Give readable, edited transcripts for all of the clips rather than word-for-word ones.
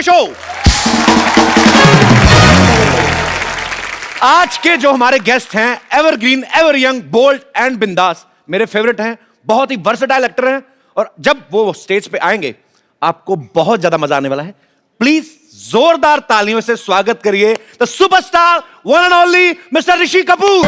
Cinema show. आज के जो हमारे गेस्ट हैं, evergreen, ever young, bold and bindaas, मेरे फेवरेट हैं। बहुत ही वर्सेटाइल एक्टर हैं और जब वो स्टेज पे आएंगे आपको बहुत ज्यादा मजा आने वाला है। प्लीज जोरदार तालियों से स्वागत करिए the superstar one and only mister Rishi Kapoor.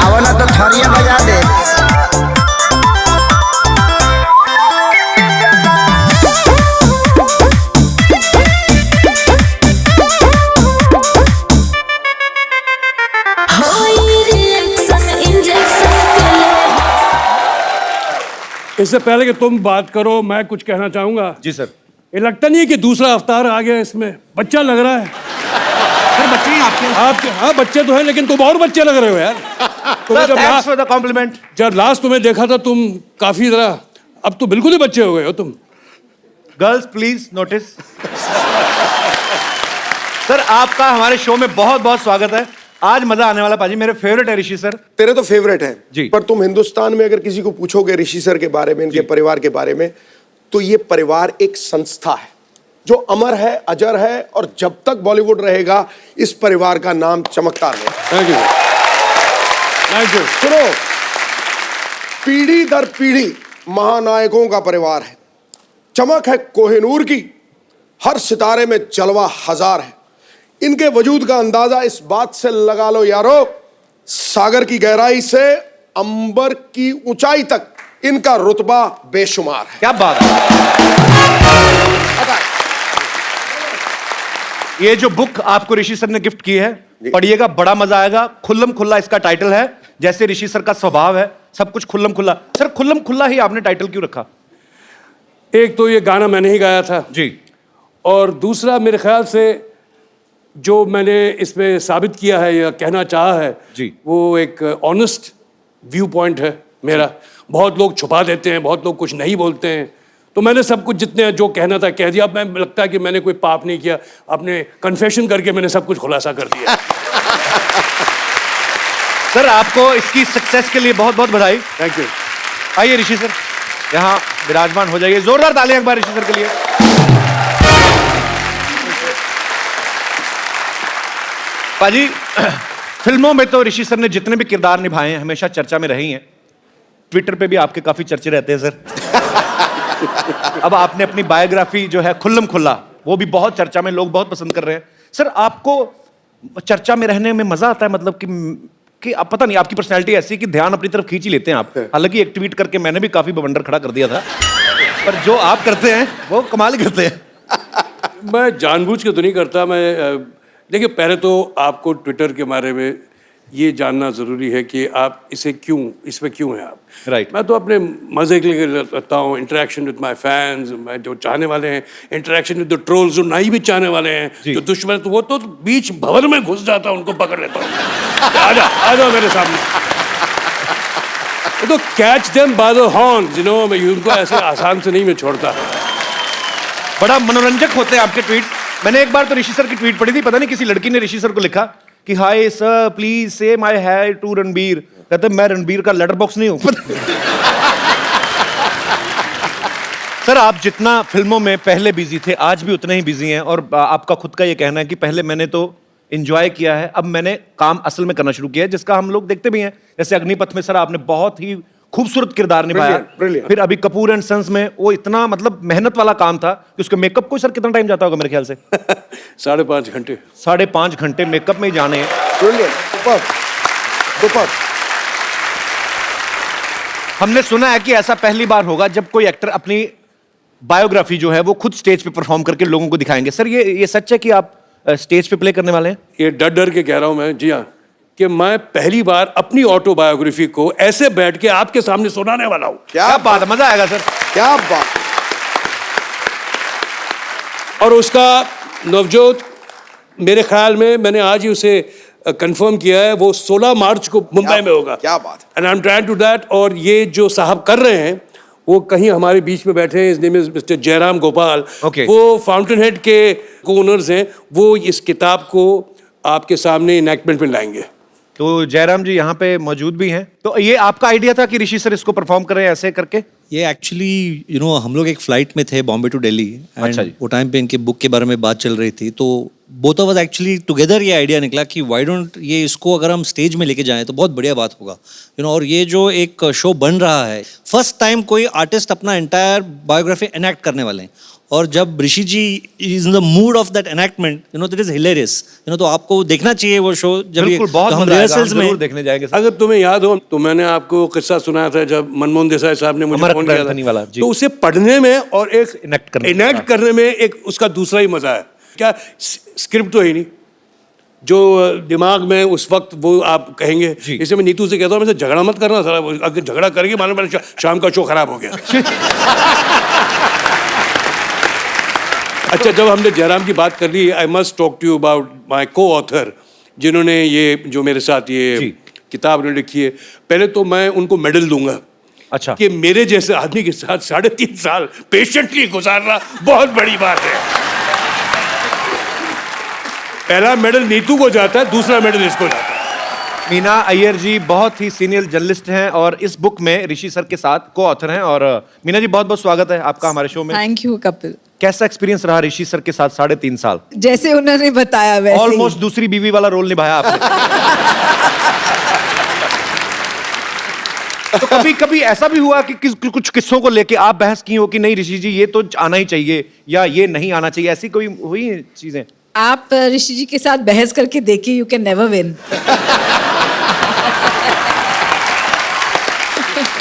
आवला तो थरिया बजा दे। इससे पहले कि तुम बात करो मैं कुछ कहना चाहूंगा। जी सर। ये लगता नहीं है कि दूसरा अवतार आ गया, इसमें बच्चा लग रहा है। बच्चे हैं आपके? हाँ बच्चे तो हैं, लेकिन तुम और बच्चे लग रहे हो यार। Thanks for the compliment. जब लास्ट तुम्हें देखा था तुम काफी तरह, अब तो बिल्कुल ही बच्चे हो गए हो तुम। Girls please notice. सर आपका हमारे शो में बहुत बहुत स्वागत है। आज मजा आने वाला पाजी। मेरे फेवरेट है ऋषि सर। तेरे तो फेवरेट हैं जी। पर तुम हिंदुस्तान में अगर किसी को पूछोगे ऋषि सर के बारे में, इनके परिवार के बारे में, तो ये परिवार एक संस्था है जो अमर है, अजर है और जब तक बॉलीवुड रहेगा इस परिवार का नाम चमकता रहेगा। Thank you, thank you. सुनो, पीढ़ी दर पीढ़ी महानायकों का परिवार है। चमक है कोहिनूर की, हर सितारे में जलवा हजार है। इनके वजूद का अंदाजा इस बात से लगा लो यारो, सागर की गहराई से अंबर की ऊंचाई तक इनका रुतबा बेशुमार है। क्या बात है। ये जो बुक आपको ऋषि सर ने गिफ्ट की है, पढ़िएगा, बड़ा मजा आएगा। खुल्लम खुल्ला इसका टाइटल है, जैसे ऋषि सर का स्वभाव है, सब कुछ खुल्लम खुल्ला। सर खुल्लम खुल्ला ही आपने टाइटल क्यों रखा? एक तो ये गाना मैंने ही गाया था जी, और दूसरा मेरे ख्याल से जो मैंने इसमें साबित किया है या कहना चाहा है जी, वो एक ऑनेस्ट व्यू पॉइंट है मेरा। बहुत लोग छुपा देते हैं, बहुत लोग कुछ नहीं बोलते हैं, तो मैंने सब कुछ जितने जो कहना था कह दिया। अब मैं लगता है कि मैंने कोई पाप नहीं किया, अपने कन्फेशन करके मैंने सब कुछ खुलासा कर दिया। सर आपको इसकी सक्सेस के लिए बहुत बहुत बधाई। Thank you. आइए ऋषि सर यहाँ विराजमान हो जाइए। जोरदार तालियां एक बार ऋषि सर के लिए। पाजी फिल्मों में तो ऋषि सर ने जितने भी किरदार निभाए हैं हमेशा चर्चा में रही हैं। ट्विटर पे भी आपके काफी चर्चे रहते हैं सर। अब आपने अपनी बायोग्राफी जो है खुल्लम खुल्ला, वो भी बहुत चर्चा में, लोग बहुत पसंद कर रहे हैं। सर आपको चर्चा में रहने में मजा आता है? मतलब कि आप पता नहीं, आपकी पर्सनैलिटी ऐसी कि ध्यान अपनी तरफ खींच ही लेते हैं आप। हालांकि एक ट्वीट करके मैंने भी काफी बवंडर खड़ा कर दिया था, पर जो आप करते हैं वो कमाल ही करते हैं। मैं जानबूझ के तो नहीं करता। मैं देखिए, पहले तो आपको ट्विटर के बारे में ये जानना ज़रूरी है कि आप इसमें क्यों हैं आप। राइट। मैं तो अपने मज़े के लिए रहता हूँ, इंटरेक्शन विद माय फैंस, मैं जो चाहने वाले हैं, इंटरेक्शन विद द ट्रोल्स जो नहीं भी चाहने वाले हैं, जो दुश्मन, तो वो तो बीच भवन में घुस जाता हूँ, उनको पकड़ लेता हूँ। आ जाओ मेरे सामने। तो catch them by the horns, you know. मैं उनको ऐसे आसान से नहीं मैं छोड़ता। बड़ा मनोरंजक होते हैं आपके ट्वीट। मैंने एक बार तो ऋषि सर की ट्वीट पढ़ी थी, पता नहीं किसी लड़की ने ऋषि सर को लिखा कि हाय सर प्लीज से माय हाय टू रणबीर। कहते मैं रणबीर का लेटर बॉक्स नहीं हूं। सर आप जितना फिल्मों में पहले बिजी थे आज भी उतने ही बिजी हैं, और आपका खुद का ये कहना है कि पहले मैंने तो एंजॉय किया है, अब मैंने काम असल में करना शुरू किया है, जिसका हम लोग देखते भी हैं। जैसे अग्निपथ में सर आपने बहुत ही खूबसूरत किरदार निभाया। फिर अभी कपूर एंड सन्स में वो इतना मतलब मेहनत वाला काम था कि उसके मेकअप को सर कितना टाइम जाता होगा मेरे ख्याल से? 5.5 घंटे। 5.5 घंटे मेकअप में ही जाने हैं। हमने सुना है कि ऐसा पहली बार होगा जब कोई एक्टर अपनी बायोग्राफी जो है वो खुद स्टेज पे परफॉर्म करके लोगों को दिखाएंगे। सर ये सच है कि आप स्टेज पे प्ले करने वाले हैं? ये डर डर के कह रहा हूं मैं, जी हाँ, कि मैं पहली बार अपनी ऑटोबायोग्राफी को ऐसे बैठ के आपके सामने सुनाने वाला हूं। क्या बात है, मजा आएगा सर। क्या बात। और उसका नवजोत, मेरे ख्याल में मैंने आज ही उसे कंफर्म किया है, वो 16 मार्च को मुंबई में होगा। क्या बात। And I am trying to that. और ये जो साहब कर रहे हैं वो कहीं हमारे बीच में बैठे हैं, इस name is mister Jairam Gopal. Okay. वो फाउंटेन हेड के ओनर्स हैं, वो इस किताब को आपके सामने इनैक्टमेंट में लाएंगे। तो जयराम जी यहाँ पे मौजूद भी हैं। तो ये आपका आइडिया था कि ऋषि सर इसको परफॉर्म करें ऐसे करके? ये एक्चुअली हम लोग एक फ्लाइट में थे बॉम्बे टू दिल्ली। अच्छा जी। वो टाइम पे इनके बुक के बारे में बात चल रही थी, तो both of us actually together ये आइडिया निकला कि व्हाई डोंट ये इसको अगर हम स्टेज में लेके जाएं तो बहुत बढ़िया बात होगा। और ये जो एक शो बन रहा है, फर्स्ट टाइम कोई आर्टिस्ट अपना एंटायर बायोग्राफी एनैक्ट करने वाले हैं, और जब Rishi ji is in the mood of that enactment, that is hilarious. तो आपको देखना चाहिए वो शो। जब बिल्कुल, बहुत हम मजा आएगा, हम रिहर्सल्स जरूर में देखने जाएंगे सर। अगर तुम्हें याद हो तो मैंने आपको किस्सा सुनाया था जब मनमोहन देसाई साहब ने मुझे अमर फोन किया अकबर वाला, जी। था, तो उसे पढ़ने में और एक Enact करने में। इनैक्ट करने में एक उसका दूसरा ही मजा है। क्या स्क्रिप्ट तो है ही नहीं, जो दिमाग में उस वक्त वो आप कहेंगे। जी। इसे मैं नीतू से कहता हूँ, मुझसे झगड़ा मत करना सारा, अगर झगड़ा करके मालूम पड़ा शाम का शो खराब हो गया। अच्छा, जब हमने जयराम की बात कर ली, I must talk to you about my coauthor, जिन्होंने ये जो मेरे साथ ये जी। किताब लिखी है। पहले तो मैं उनको मेडल दूंगा अच्छा। कि मेरे जैसे आदमी के साथ 3.5 साल पेशेंटली गुजारना बहुत बड़ी बात है। पहला मेडल नीतू को जाता है, दूसरा मेडल इसको जाता है। मीना अय्यर जी बहुत ही सीनियर जर्नलिस्ट हैं और इस बुक में ऋषि सर के साथ को ऑथर हैं। और मीना जी, बहुत बहुत स्वागत है आपका हमारे शो में। Thank you Kapil. कैसा एक्सपीरियंस रहा ऋषि सर के साथ 3.5 साल? जैसे उन्होंने बताया वैसे ही। ऑलमोस्ट दूसरी बीवी वाला रोल निभाया आपने। तो कभी कभी ऐसा भी हुआ कि कुछ किस्सों को लेके आप बहस की हो कि नहीं ऋषि जी ये तो आना ही चाहिए या ये नहीं आना चाहिए, ऐसी कोई हुई है चीजें? आप ऋषि जी के साथ बहस करके देखिए, you can never win.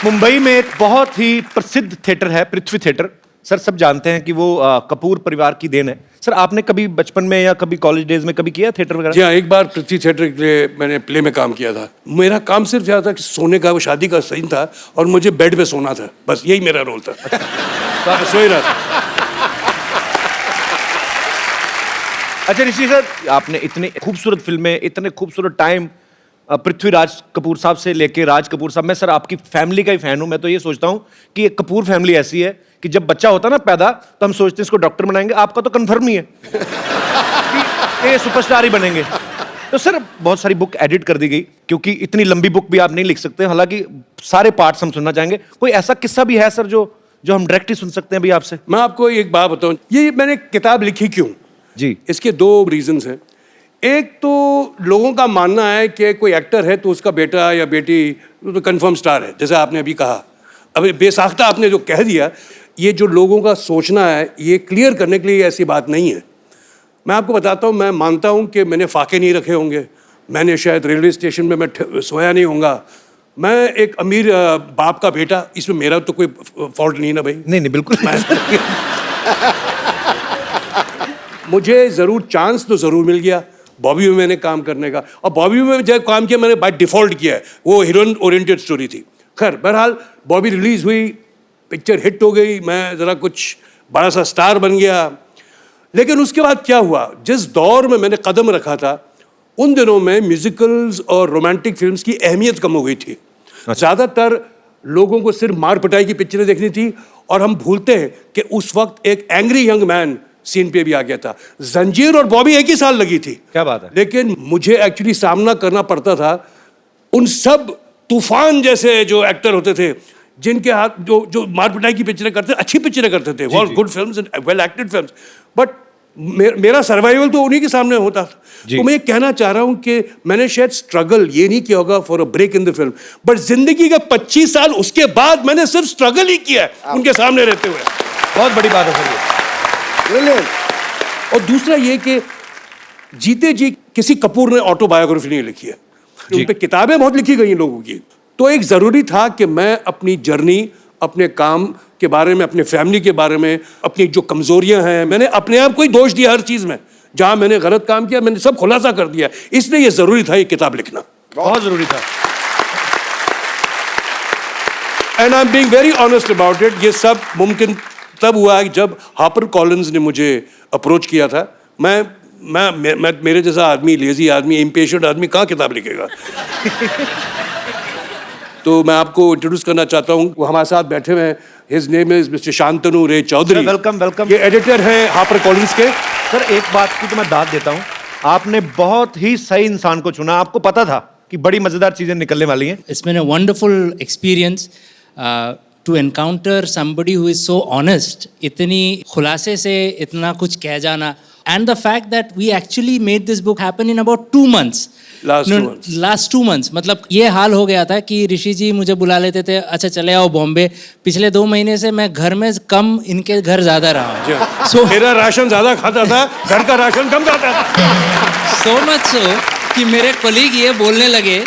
Mumbai में एक बहुत ही प्रसिद्ध थिएटर है पृथ्वी थिएटर। सर सब जानते हैं कि वो कपूर परिवार की देन है। सर आपने कभी बचपन में या कभी कॉलेज डेज में कभी किया थिएटर वगैरह? जी हाँ, एक बार पृथ्वी थिएटर के लिए मैंने प्ले में काम किया था। मेरा काम सिर्फ यह था कि सोने का, वो शादी का सीन था और मुझे बेड पे सोना था, बस यही मेरा रोल था। तो मैं सो ही रहा था। अच्छा ऋषि सर, आपने इतनी खूबसूरत फिल्में, इतने खूबसूरत टाइम पृथ्वीराज कपूर साहब से लेके राज कपूर साहब, मैं सर आपकी फैमिली का ही फैन हूं। मैं तो ये सोचता हूं कि एक कपूर फैमिली ऐसी है कि जब बच्चा होता ना पैदा तो हम सोचते हैं इसको डॉक्टर बनाएंगे। आपका तो कन्फर्म ही है कि ये सुपरस्टार ही बनेंगे। तो सर बहुत सारी बुक एडिट कर दी गई क्योंकि इतनी लंबी बुक भी आप नहीं लिख सकते, हालांकि सारे पार्ट्स हम सुनना चाहेंगे। कोई ऐसा किस्सा भी है सर जो हम डायरेक्ट ही सुन सकते हैं अभी आपसे? मैं आपको एक बात बताऊं, ये मैंने किताब लिखी क्यों जी, इसके 2 रीजंस हैं। एक तो लोगों का मानना है कि कोई एक्टर है तो उसका बेटा या बेटी तो कंफर्म स्टार है, जैसे आपने अभी कहा। अभी बेसाख्ता आपने जो कह दिया, ये जो लोगों का सोचना है, ये क्लियर करने के लिए ऐसी बात नहीं है। मैं आपको बताता हूँ, मैं मानता हूँ कि मैंने फाके नहीं रखे होंगे, मैंने शायद रेलवे स्टेशन में मैं सोया नहीं होऊंगा, मैं एक अमीर बाप का बेटा, इसमें मेरा तो कोई फॉल्ट नहीं ना भाई। नहीं बिल्कुल। मुझे ज़रूर चांस तो ज़रूर मिल गया बॉबी में मैंने काम करने का, और बॉबी में जब काम किया मैंने बाय डिफ़ॉल्ट किया है, वो हीरोइन ओरिएंटेड स्टोरी थी। खैर बहरहाल बॉबी रिलीज़ हुई, पिक्चर हिट हो गई, मैं ज़रा कुछ बड़ा सा स्टार बन गया। लेकिन उसके बाद क्या हुआ, जिस दौर में मैंने कदम रखा था उन दिनों में म्यूजिकल्स और रोमांटिक फिल्म्स की अहमियत कम हो गई थी। ज़्यादातर लोगों को सिर्फ मार पिटाई की पिक्चरें देखनी थी, और हम भूलते हैं कि उस वक्त एक एंग्री यंग मैन सीन पे भी आ गया था। जंजीर और बॉबी एक ही साल लगी थी। क्या बात है। लेकिन मुझे एक्चुअली सामना करना पड़ता था उन सब तूफान जैसे जो एक्टर होते थे, जिनके हाथ जो मार पिटाई की पिक्चरें करते, अच्छी पिक्चरें करते थे, all good films and well acted films, but मेरा सर्वाइवल तो उन्हीं के सामने होता था। तो मैं ये कहना चाह रहा हूं कि मैंने शायद स्ट्रगल ये नहीं किया होगा for a break in the film, but जिंदगी के 25 साल उसके बाद मैंने सिर्फ स्ट्रगल ही किया है उनके सामने रहते हुए। बहुत बड़ी बात है सर ये। और दूसरा ये कि जीते जी किसी कपूर ने ऑटोबायोग्राफी नहीं लिखी है, उन पे किताबें बहुत लिखी गई हैं लोगों की। तो एक जरूरी था कि मैं अपनी जर्नी, अपने काम के बारे में, अपने फैमिली के बारे में, अपनी जो कमजोरियां हैं, मैंने अपने आप को ही दोष दिया हर चीज में, जहां मैंने गलत काम किया मैंने सब खुलासा कर दिया, इसलिए ये जरूरी था ये किताब लिखना। बहुत जरूरी था। And I am being very honest about it. ये सब मुमकिन तब हुआ जब हापर कॉलिंस ने मुझे अप्रोच किया था। मैं मेरे जैसा आदमी, लेजी आदमी, इम्पेशेंट आदमी कहाँ किताब लिखेगा। तो मैं आपको इंट्रोड्यूस करना चाहता हूँ, वो हमारे साथ बैठे हुए हैं। His name is mister Shantanu Ray Chaudhury. Welcome welcome. ये एडिटर हैं हापर कॉलिंस के। सर एक बात की तो मैं दाद देता हूँ, आपने बहुत ही सही इंसान को चुना। आपको पता था कि बड़ी मजेदार चीजें निकलने वाली हैं। It's been a wonderful experience to encounter somebody who is so honest, इतनी खुलासे से इतना कुछ कह जाना, and the fact that we actually made this book happen in about 2 months. Last 2 months. मतलब ये हाल हो गया था कि ऋषि जी मुझे बुला लेते थे, अच्छा चले आओ बॉम्बे। पिछले 2 महीने से मैं घर में कम, इनके घर ज्यादा रहा हूँ। So मेरा राशन ज्यादा खाता था, घर का राशन कम खाता था। So much so कि मेरे कोलीग ये बोलने लगे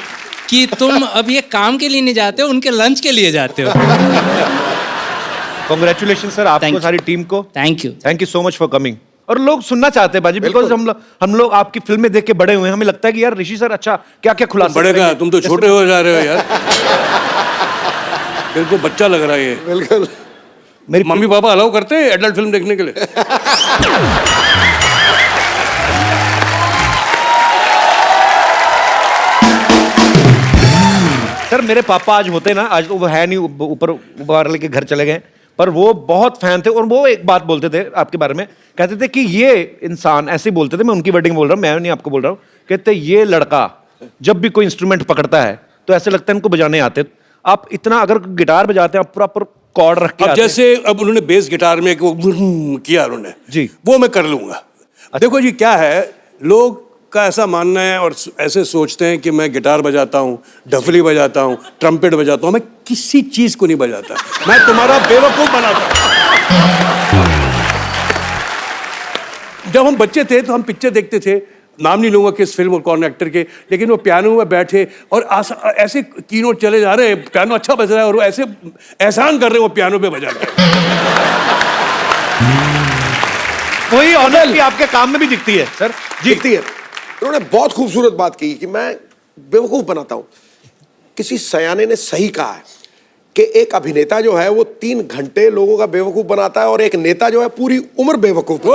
कि तुम अब ये काम के लिए नहीं जाते हो, उनके लंच के लिए जाते हो। कांग्रेचुलेशन सर आपको, Thank you. सारी टीम को। Thank you so much for coming. और लोग सुनना चाहते हैं बाजी, बिकॉज हम लोग आपकी फिल्में देख के बड़े हुए हैं। हमें लगता है कि यार ऋषि सर अच्छा क्या क्या खुलासा बड़े करेंगे। का तुम तो छोटे हो जा रहे हो यार। बिल्कुल बच्चा लग रहा है ये। बिल्कुल। मेरी मम्मी पापा अलाउ करते हैं एडल्ट फिल्म देखने के लिए? सर मेरे पापा आज होते ना, आज तो वो है नहीं, ऊपर बाहर लेके घर चले गए, पर वो बहुत फैन थे। और वो एक बात बोलते थे आपके बारे में, कहते थे कि ये इंसान, ऐसे बोलते थे, मैं उनकी वर्डिंग बोल रहा हूँ, मैं नहीं आपको बोल रहा हूँ, कहते ये लड़का जब भी कोई इंस्ट्रूमेंट पकड़ता है तो ऐसे लगता है इनको बजाने आते। आप इतना अगर गिटार बजाते हैं, आप प्रॉपर कॉर्ड रख के अब आते हैं। जैसे अब उन्होंने बेस गिटार में वो किया उन्होंने जी। वो मैं कर लूंगा। देखो जी क्या है, लोग का ऐसा मानना है और ऐसे सोचते हैं कि मैं गिटार बजाता हूँ, डफली बजाता हूँ, ट्रम्पेट बजाता हूँ। मैं किसी चीज को नहीं बजाता, मैं तुम्हारा बेवकूफ बनाता हूँ। जब हम बच्चे थे तो हम पिक्चर देखते थे, नाम नहीं लूंगा किस फिल्म और कौन एक्टर के, लेकिन वो पियानो में बैठे और ऐसे कीनोट चले जा रहे हैं, पियानो अच्छा बज रहा है और वो ऐसे एहसान कर रहे हैं वो पियानो पे बजा के। वही ऑनेस्टी आपके काम में भी दिखती है सर जी। दिखती है। उन्होंने बहुत खूबसूरत बात की कि मैं बेवकूफ बनाता हूं। किसी सयाने ने सही कहा है कि एक अभिनेता जो है वो 3 घंटे लोगों का बेवकूफ बनाता है और एक नेता जो है पूरी उम्र बेवकूफ।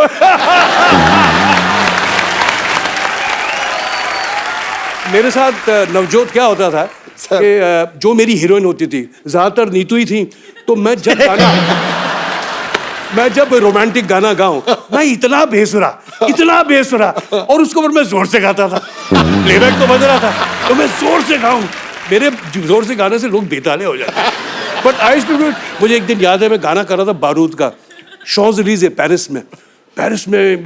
मेरे साथ नवजोत क्या होता था कि जो मेरी हीरोइन होती थी ज्यादातर नीतू ही थी, तो मैं जब रोमांटिक गाना गाऊं, मैं इतना बेसुरा और उसको पर मैं जोर से गाता था। प्लेबैक तो बज रहा था तो मैं जोर से गाऊं, मेरे जोर से गाने से लोग बेताले हो जाते। But I used to do it. मुझे एक दिन याद है, मैं गाना कर रहा था बारूद का, शॉज़-एलीज़े पेरिस में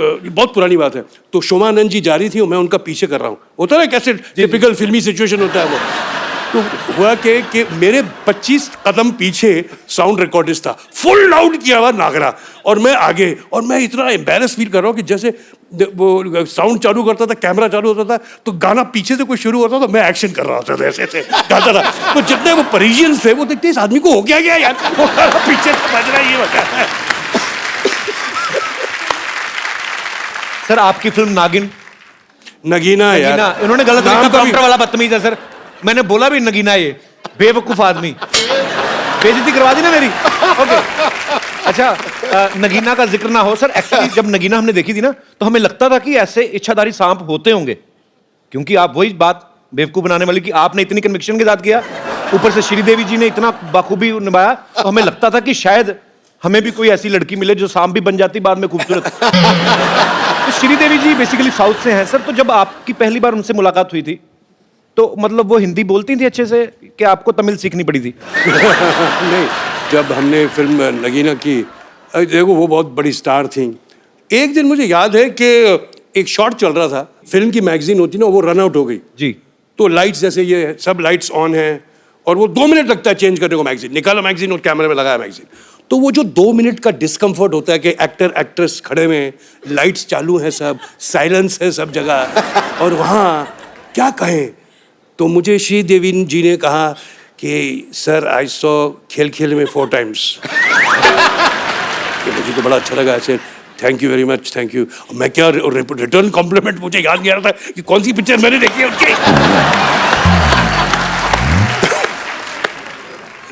बहुत पुरानी बात है। तो शोमानंद जी जा रही थी और मैं उनका पीछे कर रहा हूँ, होता है कैसे टिपिकल फिल्मी सिचुएशन होता है वो। तो हुआ कि मेरे 25 कदम पीछे साउंड रिकॉर्डिस्ट था, फुल लाउड किया हुआ नागरा, और मैं आगे, और मैं इतना एम्बैरस फील कर रहा हूँ कि जैसे वो साउंड चालू करता था, कैमरा चालू होता था, तो गाना पीछे से कोई शुरू होता था, मैं एक्शन कर रहा होता था, ऐसे गाता था। तो जितने वो परिजियंस थे वो देखते इस आदमी को हो गया यार, वो गाना पीछे से बज रहा है, ये बता है। सर आपकी फिल्म नागिन, नगीना यार, इन्होंने गलत नाम लिखा, का भी- डॉक्टर वाला बदतमीज है सर। मैंने बोला भी नगीना, ये बेवकूफ आदमी, बेइज्जती करवा दी ना मेरी। ओके अच्छा, नगीना का जिक्र ना हो सर। एक्चुअली जब नगीना हमने देखी थी ना, तो हमें लगता था कि ऐसे इच्छाधारी सांप होते होंगे, क्योंकि आप वही बात बेवकूफ बनाने वाली कि आपने इतनी कन्विक्शन के साथ किया, ऊपर से श्रीदेवी जी ने इतना बखूबी निभाया, तो हमें लगता था कि शायद हमें भी कोई ऐसी लड़की मिले जो सांप भी बन जाती बाद में खूबसूरत। तो श्रीदेवी जी बेसिकली साउथ से हैं सर। तो जब आपकी पहली बार उनसे मुलाकात हुई थी, तो मतलब वो हिंदी बोलती थी अच्छे से कि आपको तमिल सीखनी पड़ी थी? नहीं, जब हमने फिल्म नगीना की, देखो वो बहुत बड़ी स्टार थी। एक दिन मुझे याद है कि एक शॉट चल रहा था, फिल्म की मैगजीन होती ना, वो रन आउट हो गई जी। तो लाइट्स, जैसे ये सब लाइट्स ऑन हैं और वो 2 मिनट लगता है चेंज करने को, मैगजीन निकाला, मैगजीन और कैमरे में लगाया मैगजीन। तो वो जो 2 मिनट का डिस्कम्फर्ट होता है कि एक्टर एक्ट्रेस खड़े हुए हैं, लाइट्स चालू हैं, सब साइलेंस है सब जगह, और वहाँ क्या कहें। तो मुझे श्रीदेवी जी ने कहा कि सर आई सॉ खेल खेल में 4 times। मुझे तो बड़ा अच्छा लगा ऐसे, thank you very much, thank you. मैं क्या रिटर्न कॉम्प्लीमेंट, मुझे याद नहीं आ रहा था कि कौन सी पिक्चर मैंने देखी है उनकी।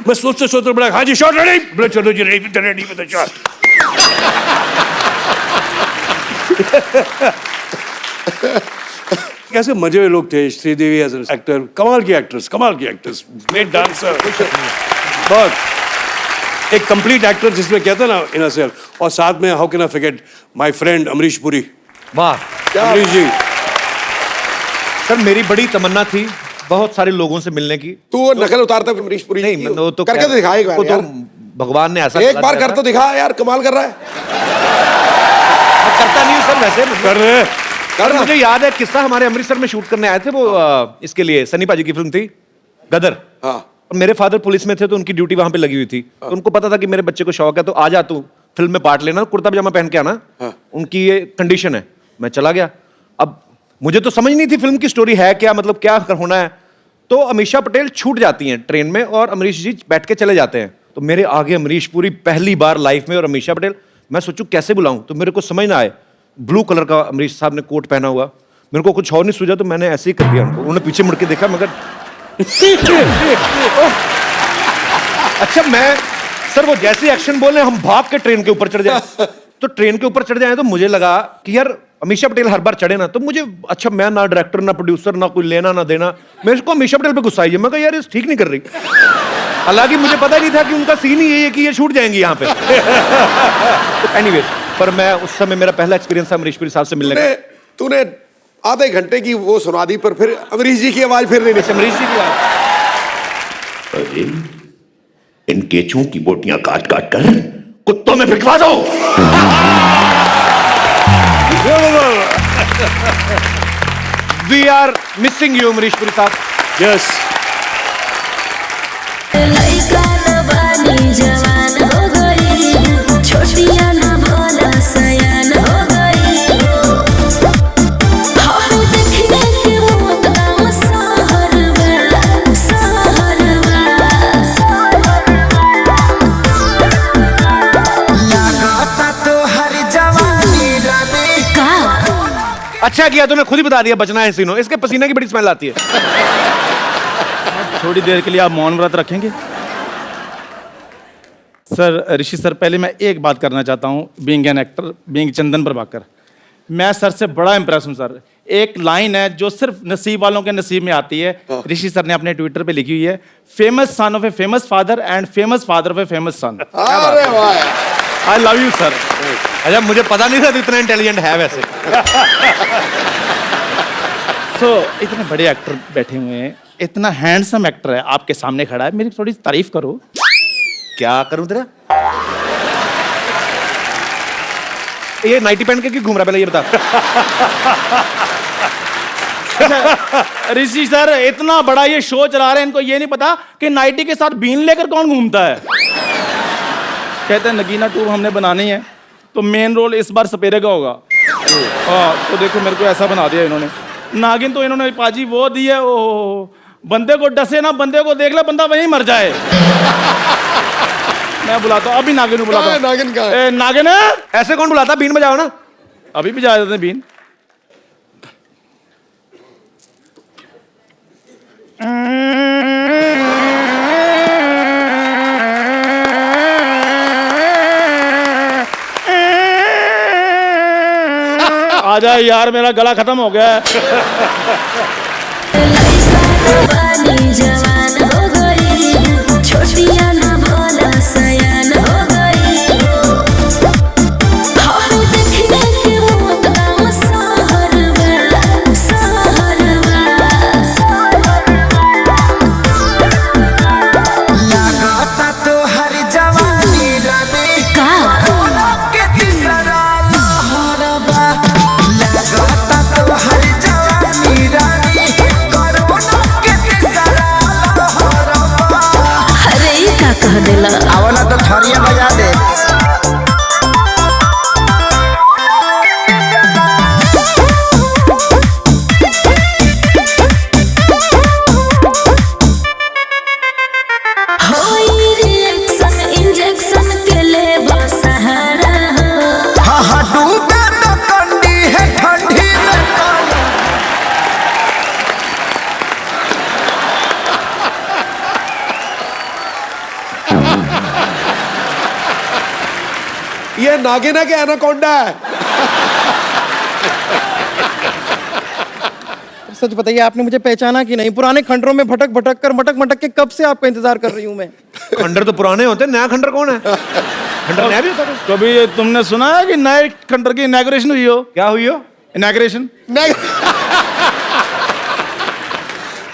मैं सोचते सोचते बोला हाँ जी शॉट रेडी, बोले चलो जी ready ready with the shot. कैसे मजे हुए लोग थे। श्रीदेवी एज एन एक्टर, कमाल की एक्ट्रेस, ग्रेट डांसर, बहुत एक कंप्लीट एक्टर जिसमें कहता ना इन अ सेल्फ। और साथ में how can I forget my friend Amrish Puri. वाह अमरीश जी, सर, मेरी बड़ी तमन्ना थी बहुत सारे लोगों से मिलने की। तू वो नकल उतारता है अमरीश पुरी नहीं, की? वो तो करके तो दिखा एक बार वो तो यार। भगवान ने ऐसा एक कला बार दिया कर था। तो दिखा यार, कमाल कर रहा है। मैं करता नहीं हूँ सर वैसे। कर रहे हैं। सर मुझे याद है किस्सा, हमारे अमृतसर में शूट करने आए थे वो इसके लिए सनी पाजी की फिल्म थी गदर। हाँ। और मेरे फादर पुलिस में थे तो उनकी ड्यूटी वहां पे लगी हुई थी। तो उनको पता था कि मेरे बच्चे को शौक है तो आ जा तू फिल्म में पार्ट लेना, कुर्ता पजामा पहन के आना। उनकी ये कंडीशन है। मैं चला गया। अब मुझे तो समझ नहीं थी फिल्म की स्टोरी है क्या, मतलब क्या होना है। तो अमीषा पटेल छूट जाती हैं ट्रेन में और अमरीश जी बैठ के चले जाते हैं। तो मेरे आगे अमरीश पुरी पहली बार लाइफ में और अमीषा पटेल। मैं सोचूं कैसे बुलाऊं, तो मेरे को समझ ना आए। ब्लू कलर का अमरीश साहब ने कोट पहना हुआ, मेरे को कुछ और नहीं सूझा तो मैंने ऐसे ही कर दिया उनको। उन्होंने पीछे मुड़ के देखा मगर अच्छा मैं सर वो जैसे एक्शन बोले हम भाग के ट्रेन के ऊपर चढ़ जाए। तो ट्रेन के ऊपर चढ़ जाए तो मुझे लगा कि यार अमीषा पटेल हर बार चढ़े ना, तो मुझे अच्छा मैं ना डायरेक्टर ना प्रोड्यूसर ना कोई लेना ना देना, मेरे को अमीषा पटेल पे गुस्सा आई है। मैं कहा यार इस ठीक नहीं कर रही। हालांकि मुझे पता नहीं था कि उनका सीन ही यही है कि ये छूट जाएंगी यहाँ पे। एनीवे, पर मैं उस समय मेरा पहला एक्सपीरियंस था अमरीश पुरी साहब से मिलने का। तूने आधे घंटे की वो सुना दी पर फिर अमरीश जी की आवाज फिर नहीं निकली। अमरीश जी की बात। अरे इन केचुओं की बोटियां काट काट कर कुत्तों में फिकवा दो। We are missing you Amrish Puri sahab. Yes, लइका न बानी जवान हो गई, छोटिया न भोला सयान हो गई। हर देखने के वो गाँव सहरवा, सहरवा। लागता तो हर जवानी रानी का अच्छा किया तूने खुद ही बता दिया बचना है सीनो, इसके पसीने की बड़ी स्मेल आती है। थोड़ी देर के लिए आप मौन व्रत रखेंगे? सर ऋषि सर, पहले मैं एक बात करना चाहता हूँ। बीइंग एन एक्टर, बीइंग चंदन प्रभाकर, मैं सर से बड़ा इंप्रेस हूँ सर। एक लाइन है जो सिर्फ नसीब वालों के नसीब में आती है। ऋषि सर ने अपने ट्विटर पे लिखी हुई है, famous son of a famous father and famous father of a famous son. अरे वाह, आई लव यू सर। अच्छा मुझे पता नहीं था इतना इंटेलिजेंट है वैसे। इतने बड़े एक्टर बैठे हुए हैं, इतना हैंडसम एक्टर है आपके सामने खड़ा है, मेरी थोड़ी तारीफ करो। क्या करूं तेरा? ये नाइटी पहन के क्यों घूम रहा पहले ये बता। ऋषि सर, इतना बड़ा ये शो चला रहे हैं, इनको ये नहीं पता कि नाइटी के साथ बीन लेकर कौन घूमता है। कहते हैं नगीना 2 हमने बनानी है तो मेन रोल इस बार सपेरे का होगा। हाँ, तो देखो मेरे को ऐसा बना दिया इन्होंने। नागिन तो इन्होंने पाजी वो दी है, ओ बंदे को डसे ना, बंदे को देख ले बंदा वहीं मर जाए। मैं बुलाता हूँ अभी, नागिन को बुलाता हूँ। नागिन कहाँ है? ए, नागिन है? ऐसे कौन बुलाता? बीन बजाओ ना। अभी भी जा देते हैं बीन। आ जाए यार, मेरा गला खत्म हो गया है। लइका न बानी जवान हो गई, छोटिया न भोला सयान हो गई। हर देखने के वो गाँव सहरवा, सहरवा। लागता तो हर जवानी रानी का के तिसरा लहरबा। लागता तो हर जवानी रानी कोरोना के तिसरा लहरबा। नागिन है कि एनाकोंडा है? सच बताइए, आपने मुझे पहचाना कि नहीं? पुराने खंडरों में भटक भटक कर मटक मटक के कब से आपका इंतजार कर रही हूँ मैं। खंडर तो पुराने होते हैं, नया खंडर कौन है? खंडर नया भी होता है। कभी ये तुमने सुना है कि नए खंडर की इनॉग्रेशन हुई हो? क्या हुई हो? इनॉग्रेशन?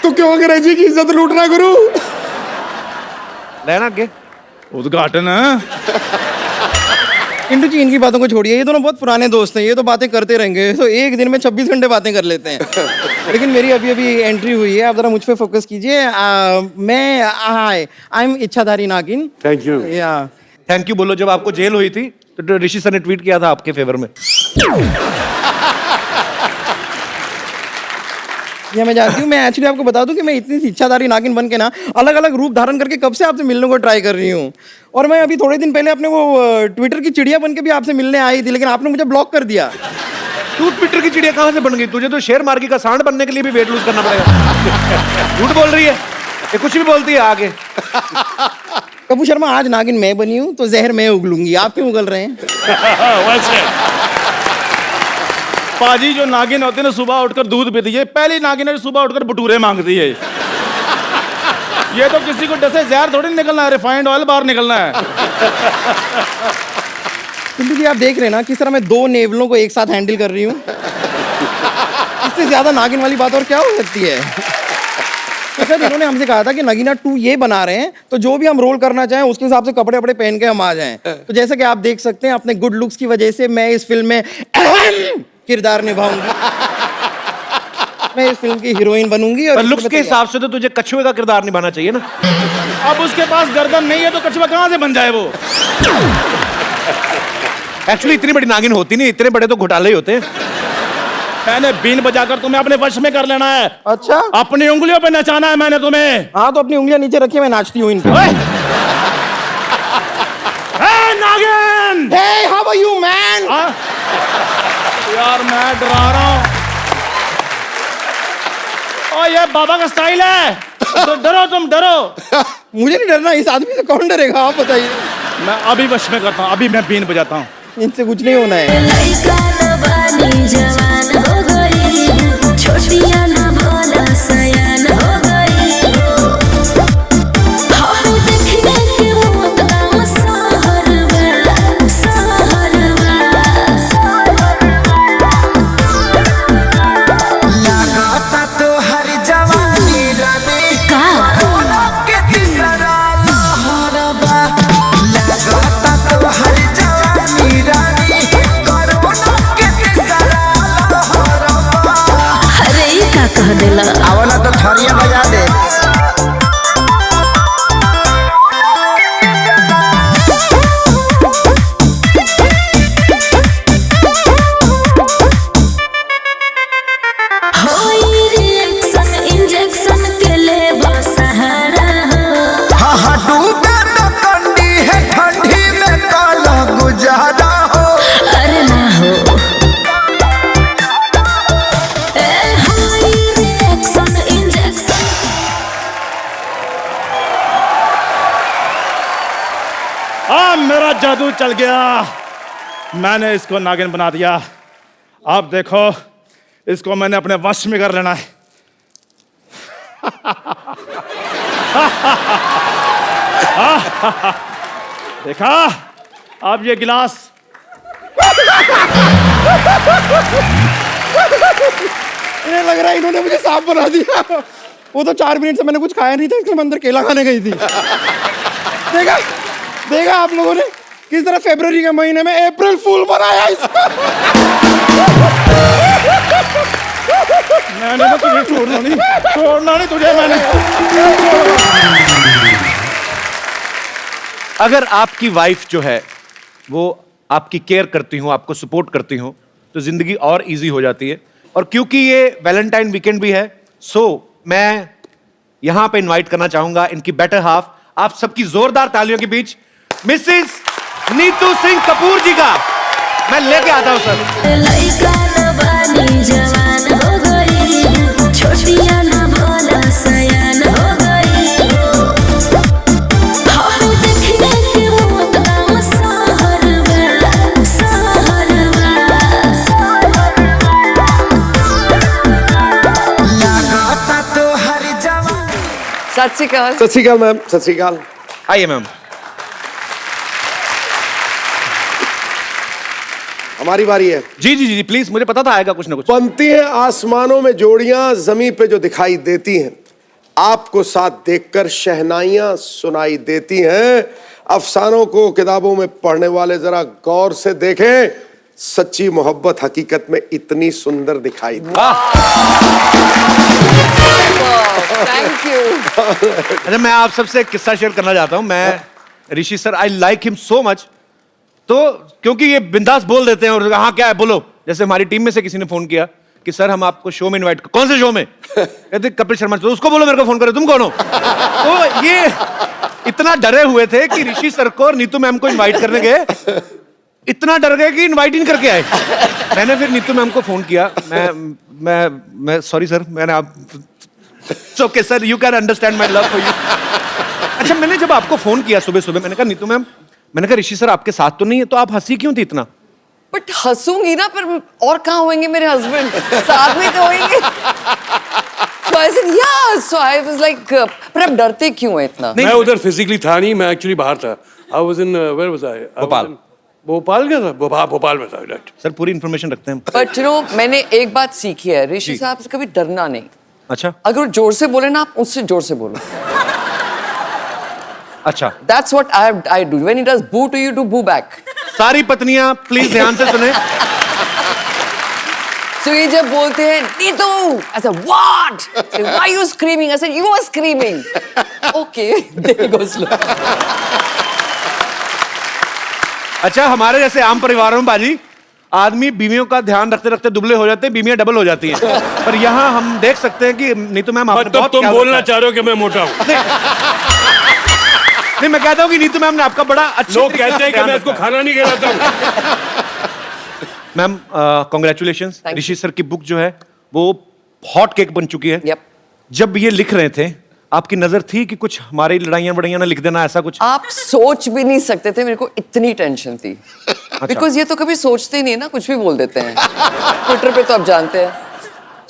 तू क्यों अंग्रेजी की इज्जत लूट रहा है गुरु? लेना आगे उद्घाटन। इंटू जी, इनकी बातों को छोड़िए, ये दोनों बहुत पुराने दोस्त हैं, ये तो बातें करते रहेंगे, तो एक दिन में 26 घंटे बातें कर लेते हैं। लेकिन मेरी अभी अभी एंट्री हुई है, आप जरा मुझ पे फोकस कीजिए। मैं आई एम इच्छाधारी नागिन। Thank you. या थैंक यू बोलो। जब आपको जेल हुई थी तो ऋषि सर ने ट्वीट किया था आपके फेवर में। ये मैं जानती हूँ। मैं एक्चुअली आपको बता दूं कि मैं इतनी सी इच्छाधारी नागिन बन के ना अलग अलग रूप धारण करके कब से आपसे मिलने को ट्राई कर रही हूँ। और मैं अभी थोड़े दिन पहले अपने वो ट्विटर की चिड़िया बन के भी आपसे मिलने आई थी, लेकिन आपने मुझे ब्लॉक कर दिया। तू ट्विटर की चिड़िया कहाँ से बन गई? तुझे तो शेयर मार्केट का सांड बनने के लिए भी वेट लूज करना पड़ेगा। झूठ बोल रही है ये, कुछ भी बोलती है आगे। कपूर शर्मा, आज नागिन मैं बनी हूँ तो जहर मैं उगलूंगी, आप क्यों उगल रहे हैं? वैसे पाजी जो नागिन होते हैं ना, सुबह उठकर दूध पीती है। पहली नागिन है जो सुबह उठकर भटूरे मांगती है। ये तो किसी को डसे जहर थोड़ी निकलना है, रिफाइंड ऑयल बाहर निकलना है। किंतु जी, आप देख रहे हैं ना किस तरह मैं दो नेवलों को एक साथ हैंडल कर रही हूँ। इससे ज्यादा नागिन वाली बात और क्या हो सकती है? सर, इन्होंने हमसे कहा था कि नगीना 2 ये बना रहे हैं, तो जो भी हम रोल करना चाहें उसके हिसाब से कपड़े वपड़े पहन के हम आ जाएं। तो जैसा कि आप देख सकते हैं, अपने गुड लुक्स की वजह से मैं इस फिल्म में किरदार निभाऊंगी। मैं इस फिल्म की हीरोइन बनूंगी। और लुक्स के हिसाब से तो तुझे कछुए का किरदार निभाना चाहिए ना। अब उसके पास गर्दन नहीं है तो कछुआ कहाँ से बन जाए वो? एक्चुअली इतनी बड़ी नागिन होती नहीं, इतने बड़े तो घोटाले ही होते हैं। मैंने बीन बजाकर तुम्हें अपने वश में कर लेना है। अच्छा, अपनी उंगलियों पे नचाना है मैंने तुम्हें। हाँ तो अपनी उंगलियां नीचे रखिए, मैं नाचती हूँ इन पे। नागिन! Hey, how are you, man? यार मैं डरा रहा हूँ। ओ ये बाबा का स्टाइल है। तो डरो, तुम डरो। मुझे नहीं डरना, इस आदमी से कौन डरेगा, आप बताइए। मैं अभी वश में करता हूँ, अभी मैं बीन बजाता हूँ। इनसे कुछ नहीं होना है। लइका न बानी जवान हो गई, छोटिया न भोला सयान हो गई। हम देखने के मौत का सहरवा, सहरवा। लागता तो हर जवानी रानी का के तीसरा लहरबा। लागता तो हर जवानी रानी कोरोना के तीसरा लहरबा। अरे ई का कह देला? आवला तो थरिया बजा दे। होई रिएक्शन इंजेक्शन के ले सहारा हो। हाँ हाँ डूबे तो कंडी है, ठंडी में काला गुजारा हो। अरे ना हो। ए होई रिएक्शन इंजेक्शन। मेरा जादू चल गया। मैंने इसको नागिन बना दिया। अब देखो, इसको मैंने अपने वश में कर लेना है। देखा, अब ये गिलास इन्हें लग रहा है इन्होंने मुझे सांप बना दिया। वो तो 4 मिनट से मैंने कुछ खाया नहीं था, इसलिए मैं अंदर केला खाने गई थी। देखा देखा आप लोगों ने किस तरह फरवरी के महीने में अप्रैल फूल बनाया इसका। मैंने तो तुझे छोड़ना नहीं तुझे मैंने। अगर आपकी वाइफ जो है वो आपकी केयर करती हो, आपको सपोर्ट करती हो, तो जिंदगी और इजी हो जाती है। और क्योंकि ये वैलेंटाइन वीकेंड भी है, सो मैं यहां पे इनवाइट करना चाहूंगा इनकी बेटर हाफ, आप सबकी जोरदार तालियों के बीच मिसेस नीतू सिंह कपूर जी का मैं लेके आता हूं सर। लइका न बानी जवान हो गई, छोटिया न भोला सयान हो गई। हम देखने के मौत का सहरवा, सत श्री अकाल। सत श्री अकाल मैम, सत श्री अकाल। आइए मैम। हमारी बारी है। जी जी जी प्लीज, मुझे पता था आएगा कुछ ना कुछ। बनती हैं आसमानों में जोड़ियां, जमीन पे जो दिखाई देती हैं, आपको साथ देखकर शहनाइयां सुनाई देती हैं। अफसानों को किताबों में पढ़ने वाले जरा गौर से देखें, सच्ची मोहब्बत हकीकत में इतनी सुंदर दिखाई दी। Thank you. अच्छा, मैं आप सबसे एक किस्सा शेयर करना चाहता हूं। मैं Rishi sir, I like him so much. तो क्योंकि ये बिंदास बोल देते हैं और हाँ क्या है बोलो। जैसे हमारी टीम में से किसी ने फोन किया कि सर हम आपको शो में इनवाइट, कौन से शो में? कहते कपिल शर्मा। तो उसको बोलो मेरे को फोन करे, तुम कौन हो? तो ये इतना डरे हुए थे कि ऋषि सर को और नीतू मैम को इनवाइट करने गए, इतना डर गए कि इनवाइट ही नहीं करके आए। मैंने फिर नीतू मैम को फोन किया। मैं सॉरी सर, मैंने आप okay sir, you can understand my love for you. अच्छा, मैंने जब आपको फोन किया सुबह सुबह, मैंने कहा नीतू मैम, मैंने कहा ऋषि सर आपके साथ तो नहीं है, तो आप हंसी क्यों थी इतना? बट हंसूंगी ना, पर और कहाँ होंगे मेरे हस्बैंड? साथ में तो होंगे। So I said yeah, so I was like, पर आप डरते क्यों हैं इतना? मैं उधर फिजिकली था नहीं, मैं एक्चुअली बाहर था। I was in where was I? Bhopal. Bhopal का था, भोपाल में था। सर पूरी इन्फॉर्मेशन रखते हैं। बट यू नो, मैंने एक बात सीखी है ऋषि साहब से, कभी डरना नहीं। अच्छा अगर वो जोर से बोले ना, आप उससे जोर से बोलो। अच्छा, That's what I do. When he does boo to you, do boo back. सारी पत्नियां प्लीज ध्यान से सुने। So ये जब बोलते हैं Neetu, I said what? Say, why are you screaming? I said you were screaming. Okay, there he goes. अच्छा, हमारे जैसे आम परिवारों में बाजी आदमी बीवियों का ध्यान रखते रखते दुबले हो जाते हैं, बीवियां डबल हो जाती हैं। पर यहाँ हम देख सकते हैं कि नीतू मैम आपने मतलब बहुत तुम ख्याल बोलना रखा चाह रहे हो कि मैं मोटा हूँ? नहीं, मैं कहता हूँ कि नीतू मैम ने आपका बड़ा अच्छा लोग कहते हैं कि मैं इसको खाना नहीं खिलाता हूँ। Ma'am congratulations. ऋषि सर की बुक जो है वो हॉट केक बन चुकी है। Yep. जब ये लिख रहे थे आपकी नजर थी कि कुछ हमारी लड़ाइयां बड़ाइयां ना लिख देना, ऐसा कुछ? आप सोच भी नहीं सकते थे, मेरे को इतनी टेंशन थी। बिकॉज ये तो कभी सोचते ही नहीं ना, कुछ भी बोल देते हैं। ट्विटर पे तो आप जानते हैं।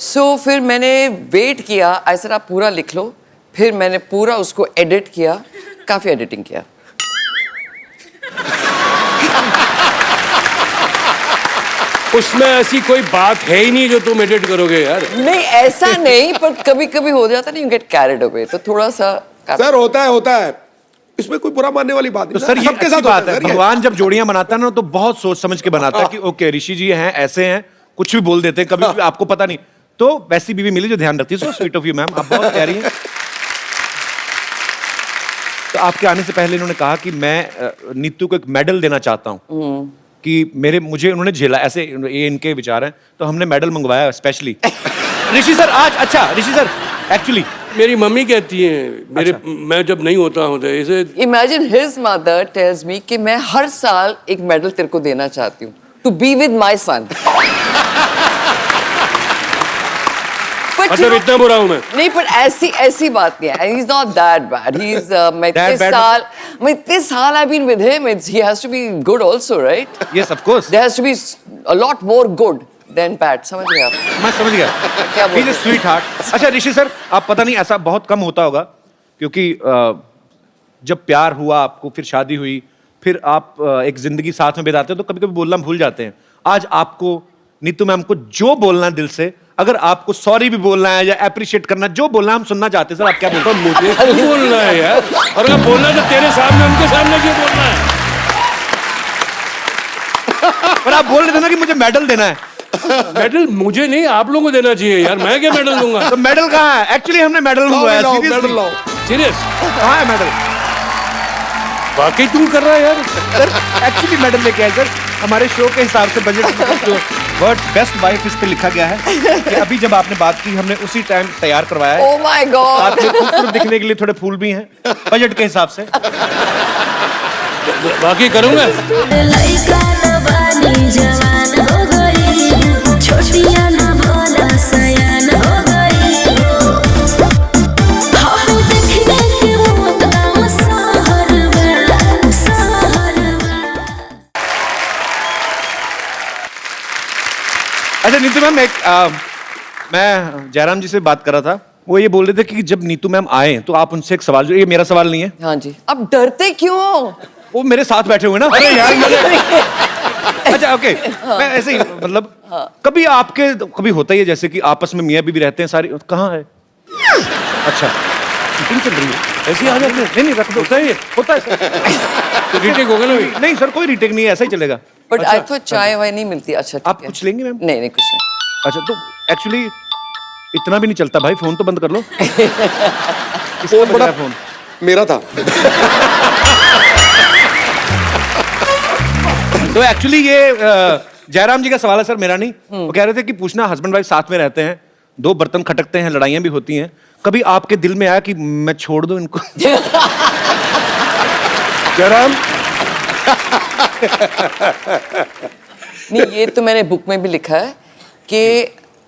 सो फिर मैंने वेट किया, ऐसा आप पूरा लिख लो। फिर मैंने पूरा उसको एडिट किया, काफी एडिटिंग किया। उसमें ऐसी कोई बात है ही नहीं जो तुम एडिट करोगे यार। नहीं, ऐसा नहीं, पर कभी कभी हो जाता नहीं, यू गेट कैरिड अवे, तो थोड़ा सा। सर होता है, इसमें कोई बुरा मानने वाली बात नहीं। तो सर ये सबके अच्छी साथ बात होता है। सर ये। भगवान जब जोड़ियां बनाता है ना तो बहुत सोच समझ के बनाता है कि ओके ऋषि जी हैं, ऐसे हैं, कुछ भी बोल देते हैं, कभी भी आपको पता नहीं। तो वैसी बीवी मिली जो ध्यान रखती है। So sweet of you ma'am, आप बहुत प्यारी हैं। तो आपके आने से पहले इन्होंने कहा कि मैं नीतू को एक मेडल देना चाहता हूँ कि मुझे उन्होंने झेला, ऐसे ये इनके विचार हैं। तो हमने मेडल मंगवाया स्पेशली। ऋषि सर आज, अच्छा ऋषि सर एक्चुअली मेरी मम्मी कहती है मैं जब नहीं होता हूँ तो इसे imagine his mother tells me कि मैं हर साल एक मेडल तेरे को देना चाहती हूँ, टू बी विद माई सन। मतलब इतना बुरा हूँ मैं? नहीं, पर ऐसी बात नहीं है। He's not that bad. He's मैं इतने साल I've been with him. He has to be good also, right? Yes, of course. There has to be a lot more good than bad. समझ गए आप? मैं समझ गया। क्या बोल रहे He's a sweetheart। अच्छा ऋषि सर, आप पता नहीं ऐसा बहुत कम होता होगा क्योंकि जब प्यार हुआ आपको, फिर शादी हुई, फिर आप एक जिंदगी साथ में बिताते हो तो कभी कभी बोलना भूल जाते हैं। आज आपको नीतू मैम को जो बोलना है दिल से, अगर आपको सॉरी भी बोलना है या अप्रिशिएट करना, जो बोलना हम सुनना चाहते हैं। सर आप क्या बोलते हैं? मुझे क्यों बोलना है यार? और अगर बोलना तो तेरे सामने, उनके सामने क्यों बोलना है? पर आप बोल रहे थे ना कि मुझे मेडल देना है। मेडल मुझे नहीं, आप लोगों को देना चाहिए यार। मैं क्या मेडल दूंगा? तो मेडल कहाँ है? एक्चुअली हमने मेडल मंगवाया। सीरियस? कहाँ है मेडल? वाकई तू कर रहा है यार? सर एक्चुअली मेडल लेके आए सर। हमारे शो के हिसाब से बजट वर्ड बेस्ट वाइफ इस पे लिखा गया है कि अभी जब आपने बात की हमने उसी टाइम तैयार करवाया है। Oh my God! आपके खूबसूरत दिखने के लिए थोड़े फूल भी हैं बजट के हिसाब से। बाकी करूंगा। लइका न बानी जवान हो गई, छोटिया न भोला सयान हो गई। हम देखने के मोतना सहर में, सहर में। अच्छा नीतू मैम, मैं जयराम जी से बात कर रहा था वो ये बोल रहे थे कि जब नीतू मैम आए तो आप उनसे एक सवाल, जो ये मेरा सवाल नहीं है, हाँ जी। अब डरते क्यों? वो मेरे साथ बैठे हुए ना। अरे यार अच्छा ओके, मैं ऐसे ही मतलब कभी आपके कभी होता ही है जैसे कि आपस में मियाँ बीवी रहते हैं सारी, कहाँ है? अच्छा मीटिंग चल रही है, ऐसे ही आ जाते हैं। नहीं रख दो, होता है तो रीटेक होगा ना? नहीं सर कोई रीटेक नहीं है, ऐसा ही चलेगा। बट आई थॉट चाय वाय नहीं मिलती। अच्छा आप कुछ लेंगे मैम? नहीं कुछ नहीं। अच्छा तो एक्चुअली इतना भी नहीं चलता भाई, फोन तो बंद कर लो। फोन बड़ा फोन मेरा था। तो एक्चुअली ये जयराम जी का सवाल है सर, मेरा नहीं। वो कह रहे थे कि पूछना, हस्बैंड वाइफ साथ में रहते हैं, 2 बर्तन खटकते हैं, लड़ाइयाँ भी होती हैं, कभी आपके दिल में आया कि मैं छोड़ दूं इनको? जयराम नहीं, ये तो मैंने बुक में भी लिखा है कि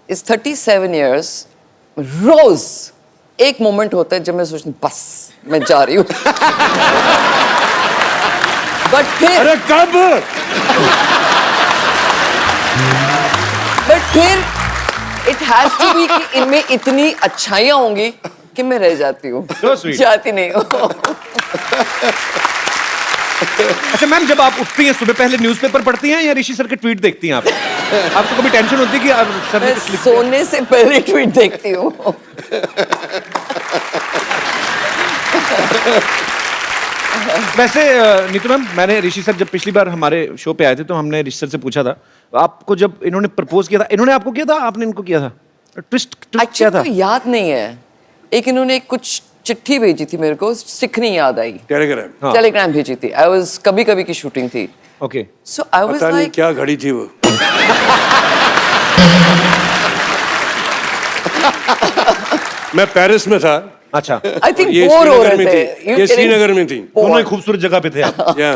इस 37 इयर्स रोज एक मोमेंट होता है जब मैं सोचती हूँ बस मैं जा रही हूँ। बट फिर इट हैज टू बी कि इनमें इतनी अच्छाइयाँ होंगी कि मैं रह जाती हूँ, जाती नहीं हूँ। अच्छा मैम, जब आप उठती हैं सुबह पहले न्यूज़पेपर पढ़ती हैं या ऋषि सर के ट्वीट देखती हैं आप? आपको कभी टेंशन होती है कि अब सर ने मैं कुछ लिख दिया? सोने से पहले ट्वीट देखती हूँ। वैसे नीतू मैम, मैंने ऋषि सर जब पिछली बार हमारे शो पे आए थे तो हमने ऋषि सर से पूछा था, आपको जब इन्होंने प्रपोज किया था, इन्होंने आपको किया था आपने इनको किया था? ट्विस्ट क्या एक्चुअली था? तो याद नहीं है। एक इन्होंने कुछ चिट्ठी भेजी थी मेरे को, सिखनी याद आई। टेलीग्राम टेलीग्राम भेजी थी। आई वाज कभी कभी की शूटिंग थी। ओके। सो आई वाज पता नहीं लाइक क्या घड़ी थी वो। मैं पेरिस में था। अच्छा। आई थिंक ये बोर हो श्रीनगर रहे में थे। थी। ये श्रीनगर में थी। दोनों ही खूबसूरत जगह पे थे आप। या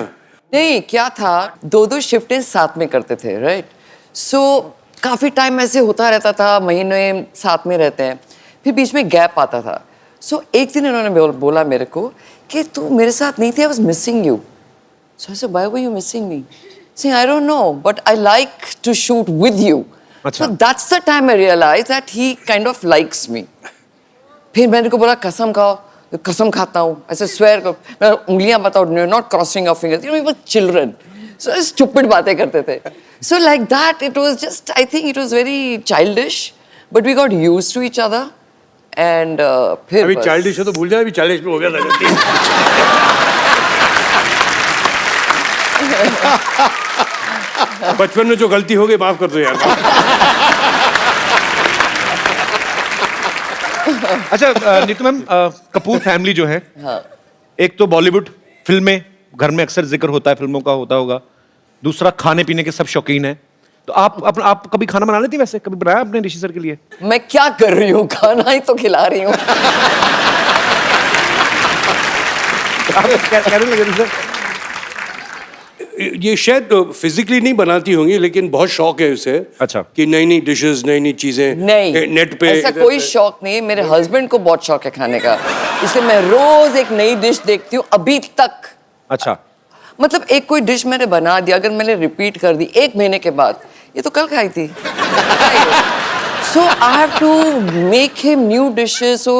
नहीं, क्या था, 2-2 शिफ्टें साथ में करते थे, राइट? सो काफी टाइम ऐसे होता रहता था, महीने साथ में रहते हैं, फिर बीच में गैप आता था। सो एक दिन इन्होंने बोला मेरे को कि तू मेरे साथ नहीं थी, I was missing you. So I said why were you missing me? Saying, I don't know, but I like to shoot with you. अच्छा। So that's the time I realized that he kind of likes me. फिर मैंने को बोला कसम खाओ, कसम खाता हूँ, ऐसे swear करो, मैं उंगलियां बताओ, you're not crossing your fingers. You know, we were children. So stupid बातें करते थे. So like that, it was just, I think it was very childish, but we got used to each other. And फिर अभी बस। Childish है तो भूल जाए, अभी 40 में हो गया था। बचपन में जो गलती हो गई माफ कर दो यार। अच्छा नीतू मैम, कपूर फैमिली जो है, एक तो बॉलीवुड फिल्में, घर में अक्सर जिक्र होता है, फिल्मों का होता होगा। दूसरा, खाने पीने के सब शौकीन है। तो आप कभी खाना बना लेती? वैसे कभी बनाया आपने ऋषि सर के लिए? मैं क्या कर रही हूँ, खाना ही तो खिला रही हूँ। आप कह रहे लगे सर? ये शायद फिजिकली नहीं बनाती होंगी, लेकिन बहुत शौक है उसे। अच्छा। कि नई नई डिशेस, नई नई चीजें नहीं, नेट पे। ऐसा कोई शौक नहीं है। मेरे हस्बैंड को बहुत शौक है खाने का, इसलिए मैं रोज एक नई डिश देखती हूँ अभी तक। अच्छा। मतलब एक कोई डिश मैंने बना दिया, अगर मैंने रिपीट कर दी 1 महीने के बाद, ये तो कल खाई थी। So I have to make him new dishes so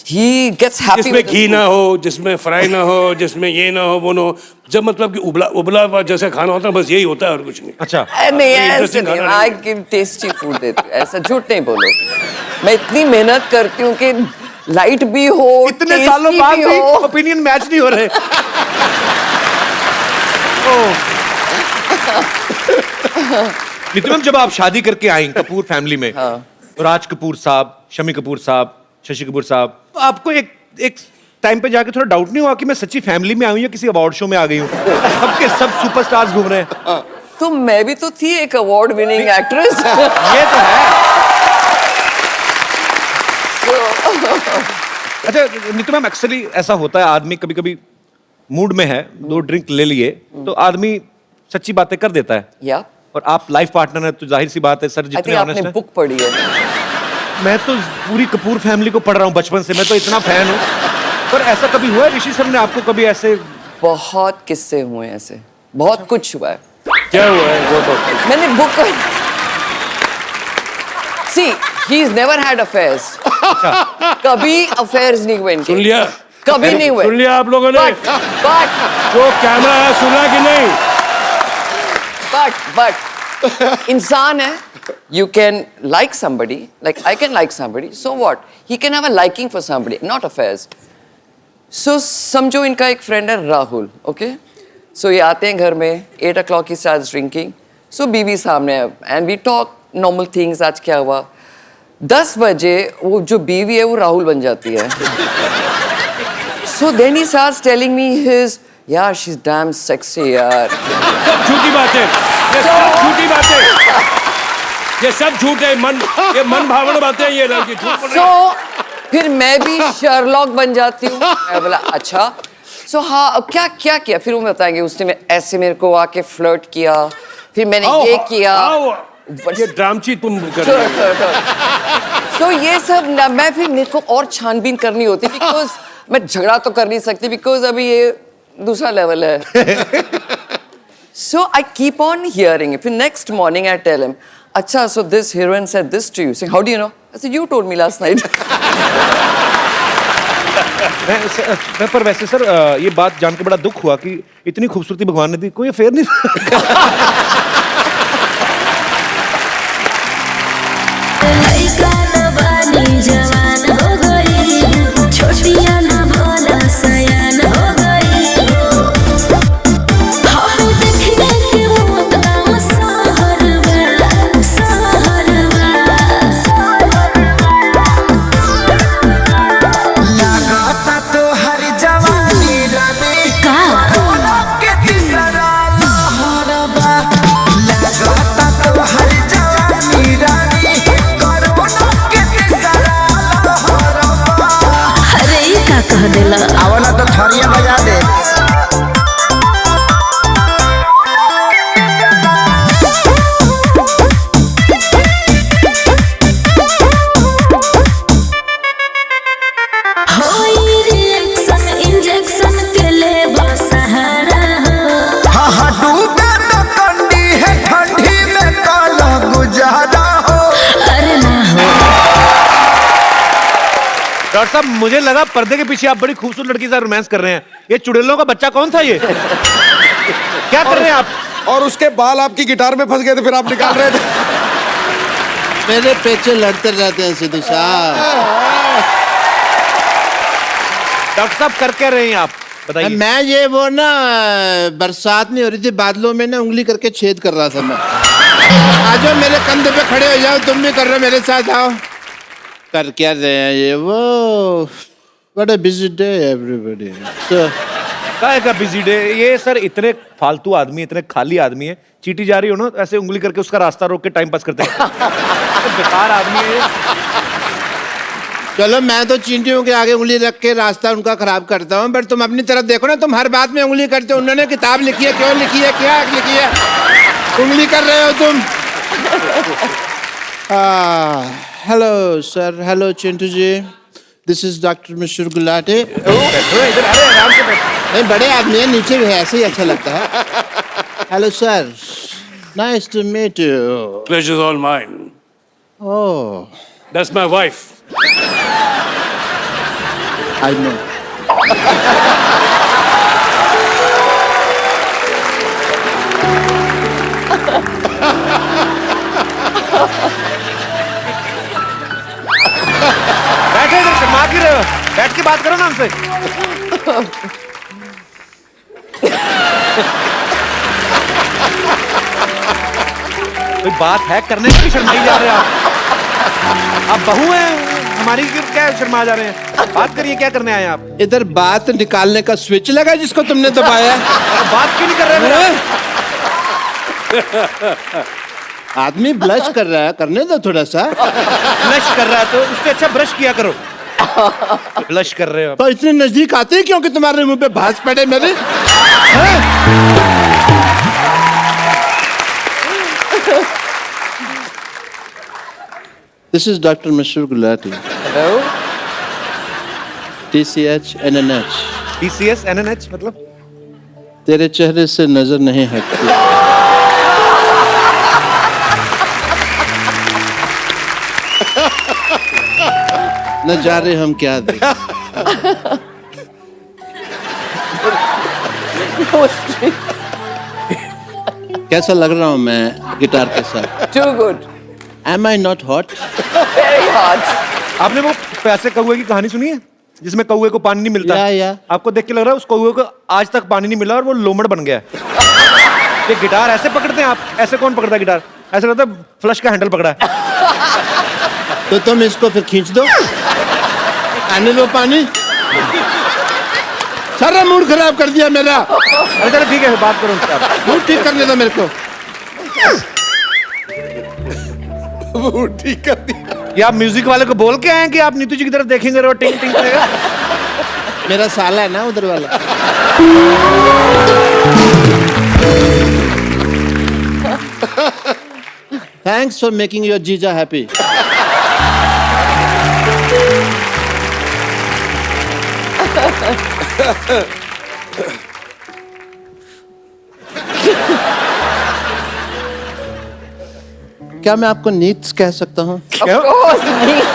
he gets happy जिसमें with घी his ना food. हो, जिसमें फ्राई ना हो, जिसमें ये ना हो, वो ना हो। जब मतलब कि उबला हुआ जैसा खाना होता है, बस यही होता है और कुछ नहीं। अच्छा। नहीं, ऐसे interesting नहीं, खाना I give tasty food देती हूँ, ऐसा झूठ नहीं बोलो। मैं इतनी मेहनत करती हूँ कि लाइट भी हो, इतने tasty सालों बाद भी हो। ओपिनियन मैच नहीं हो रहे। नीतू मैम, जब आप शादी करके आई कपूर फैमिली में, राज कपूर साहब, शम्मी कपूर साहब, शशि कपूर साहब, तो आपको एक टाइम पे जाके थोड़ा डाउट नहीं हुआ कि मैं सच्ची फैमिली में आई हूँ या किसी अवार्ड शो में आ गई हूँ? सबके सब सुपरस्टार्स घूम रहे हैं। तो मैं भी तो थी एक अवार्ड विनिंग एक्ट्रेस। ये तो है। अच्छा नीतू मैम, अक्सर ही ऐसा होता है, आदमी कभी कभी मूड में है, 2 ड्रिंक ले लिए तो आदमी सच्ची बातें कर देता है। या और आप लाइफ पार्टनर है तो जाहिर सी बात है सर, जितने आपने ऑनेस्ट हैं। बुक पढ़ी है। मैं तो पूरी कपूर फैमिली को पढ़ रहा हूँ बचपन से, मैं तो इतना फैन हूँ। पर ऐसा कभी हुआ है ऋषि सर ने आपको कभी ऐसे? बहुत किस्से हुए हैं ऐसे, बहुत कुछ हुआ है। क्या हुआ है वो तो? मैंने book See, he's never had affairs. कभी अफेयर्स नहीं हुए इनके। सुन लिया? कभी नहीं हुए। सुन लिया आप लोगों ने? बट जो कैमरा है सुना कि नहीं? but इंसान है, you can like somebody, like I can like somebody, so what? He can have a liking for somebody, not affairs. So समझो इनका एक फ्रेंड है राहुल, okay? So ये आते हैं घर में, 8 o'clock he starts drinking. So बीवी सामने है and we talk normal things, आज क्या हुआ? 10 बजे वो जो बीवी है वो राहुल बन जाती है. So then he starts telling me his, yeah, she's damn sexy यार. सब झूठी बातें, ये सब झूठी बातें, ये सब झूठ है, ये मन भावना बातें हैं, ये लड़की झूठ बोल रही है। So फिर मैं भी शर्लॉक बन जाती हूँ। मैं बोला अच्छा, so हाँ अब क्या किया? फिर वो बताएंगे उसने ऐसे मेरे को आके फ्लर्ट किया, फिर मैंने ये किया। ये ड्रामची तुम कर रही हो। So ये सब मैं फिर मेरे को और छानबीन करनी होती बिकॉज मैं झगड़ा तो कर नहीं सकती बिकॉज अभी ये दूसरा लेवल है। So I keep on hearing it. Then next morning I tell him, "Acha, so this heroine said this to you." Saying, "How do you know?" I said, "You told me last night." पर वैसे sir ये बात जान के बड़ा दुख हुआ कि इतनी खूबसूरती भगवान ने दी, कोई अफेयर नहीं। लइका न बानी जवान हो गई, छोटिया न भोला सयान हो गई। हम देखने के मौत गाँव सहरवा, लगाता तो हर जवानी रानी का के तीसरा लहरबा। लगाता तो हर जवानी रानी कोरोना के तीसरा लहरबा। अरे ई का कह देला? आवला तो थरिया बजा दे। होई रिएक्शन इंजेक्शन के ले सहारा हो। हाँ हाँ डूबे तो कंडी है ठंडी में काला गुजारा हो। अरे ना हो। डॉक्टर साहब मुझे लगा पर्दे के पीछे आप बड़ी खूबसूरत लड़की से रोमांस कर रहे हैं। ये चुड़ैलों का बच्चा कौन था ये? क्या कर रहे हैं आप? और उसके बाल आपकी गिटार में फंस गए थे, फिर आप निकाल रहे थे। मेरे पेचे लड़ते रहते हैं सिद्धू साहब। डॉक्टर साहब कर क्या रहे हैं आप, बताइए। मैं ये वो ना बरसात नहीं हो रही थी, बादलों में ना उंगली करके छेद कर रहा था मैं। आज मेरे कंधे पे खड़े हो जाओ, तुम भी कर रहे हो मेरे साथ, आओ। कर क्या रहे हैं ये वो? What a busy day everybody. काय का बिजी डे? ये सर इतने फालतू आदमी, इतने खाली आदमी है, चीटी जा रही हो ना ऐसे उंगली करके उसका रास्ता रोक के टाइम पास करते हैं। बेकार आदमी है ये। चलो मैं तो चींटियों के आगे उंगली रख के रास्ता उनका खराब करता हूँ, बट तुम अपनी तरफ देखो ना, तुम हर बात में उंगली करते हो। उन्होंने किताब लिखी है, क्यों लिखी है, क्या लिखी है, उंगली कर रहे हो तुम। Hello sir, hello Chintu ji, this is doctor Mishra Gulati. नहीं बड़े आदमी है, नीचे भी है, ऐसे ही अच्छा लगता है। Hello sir, nice to meet you. Pleasure's all mine. Oh, That's my wife. I know. बैठे इधर, शर्मा क्यों रहे हो? बैठ के बात करो ना हमसे। कोई बात है करने की, शर्माई जा रहे हो आप बहू हैं हमारी, क्या शर्मा जा रहे हैं? बात करिए, क्या करने आए आप? इधर बात निकालने का स्विच लगा जिसको तुमने दबाया। बात क्यों नहीं कर रहे हैं? आदमी ब्लश कर रहा है, करने दो थोड़ा सा। ब्लश कर रहा है तो उससे अच्छा ब्रश किया करो। ब्लश कर रहे हो तो इतने नजदीक आते हैं क्योंकि तुम्हारे मुंह पे भांज पड़े मेरे। This is Dr. Mashur Gulati. Hello? TCH NNH. TCS NNH मतलब? तेरे चेहरे से नजर नहीं हटती। न जा रहे हम क्या दे। कैसा लग रहा हूँ मैं गिटार के साथ? Too good. Am I not hot? Very hot. आपने वो प्यासे कौवे की कहानी सुनी है जिसमें कौवे को पानी नहीं मिलता? या। आपको देख के लग रहा है उस कौवे को आज तक पानी नहीं मिला और वो लोमड़ बन गया है। ये गिटार ऐसे पकड़ते हैं आप? ऐसे कौन पकड़ता है गिटार? ऐसे लगता है फ्लश का हैंडल पकड़ा है। तो तुम इसको फिर खींच दो, आने दो पानी। सारा मूड खराब कर दिया मेरा। अरे चलो ठीक है, बात करो उनसे आप। मूड ठीक करने दो मेरे को। वो ठीक कर दिया। ये आप म्यूजिक वाले को बोल के आए हैं कि आप नीतू जी की तरफ देखेंगे और टिंग टिंग करेगा? मेरा साला है ना उधर वाला। Thanks for making your जीजा happy. क्या मैं आपको नीड्स कह सकता हूँ? Of course, please.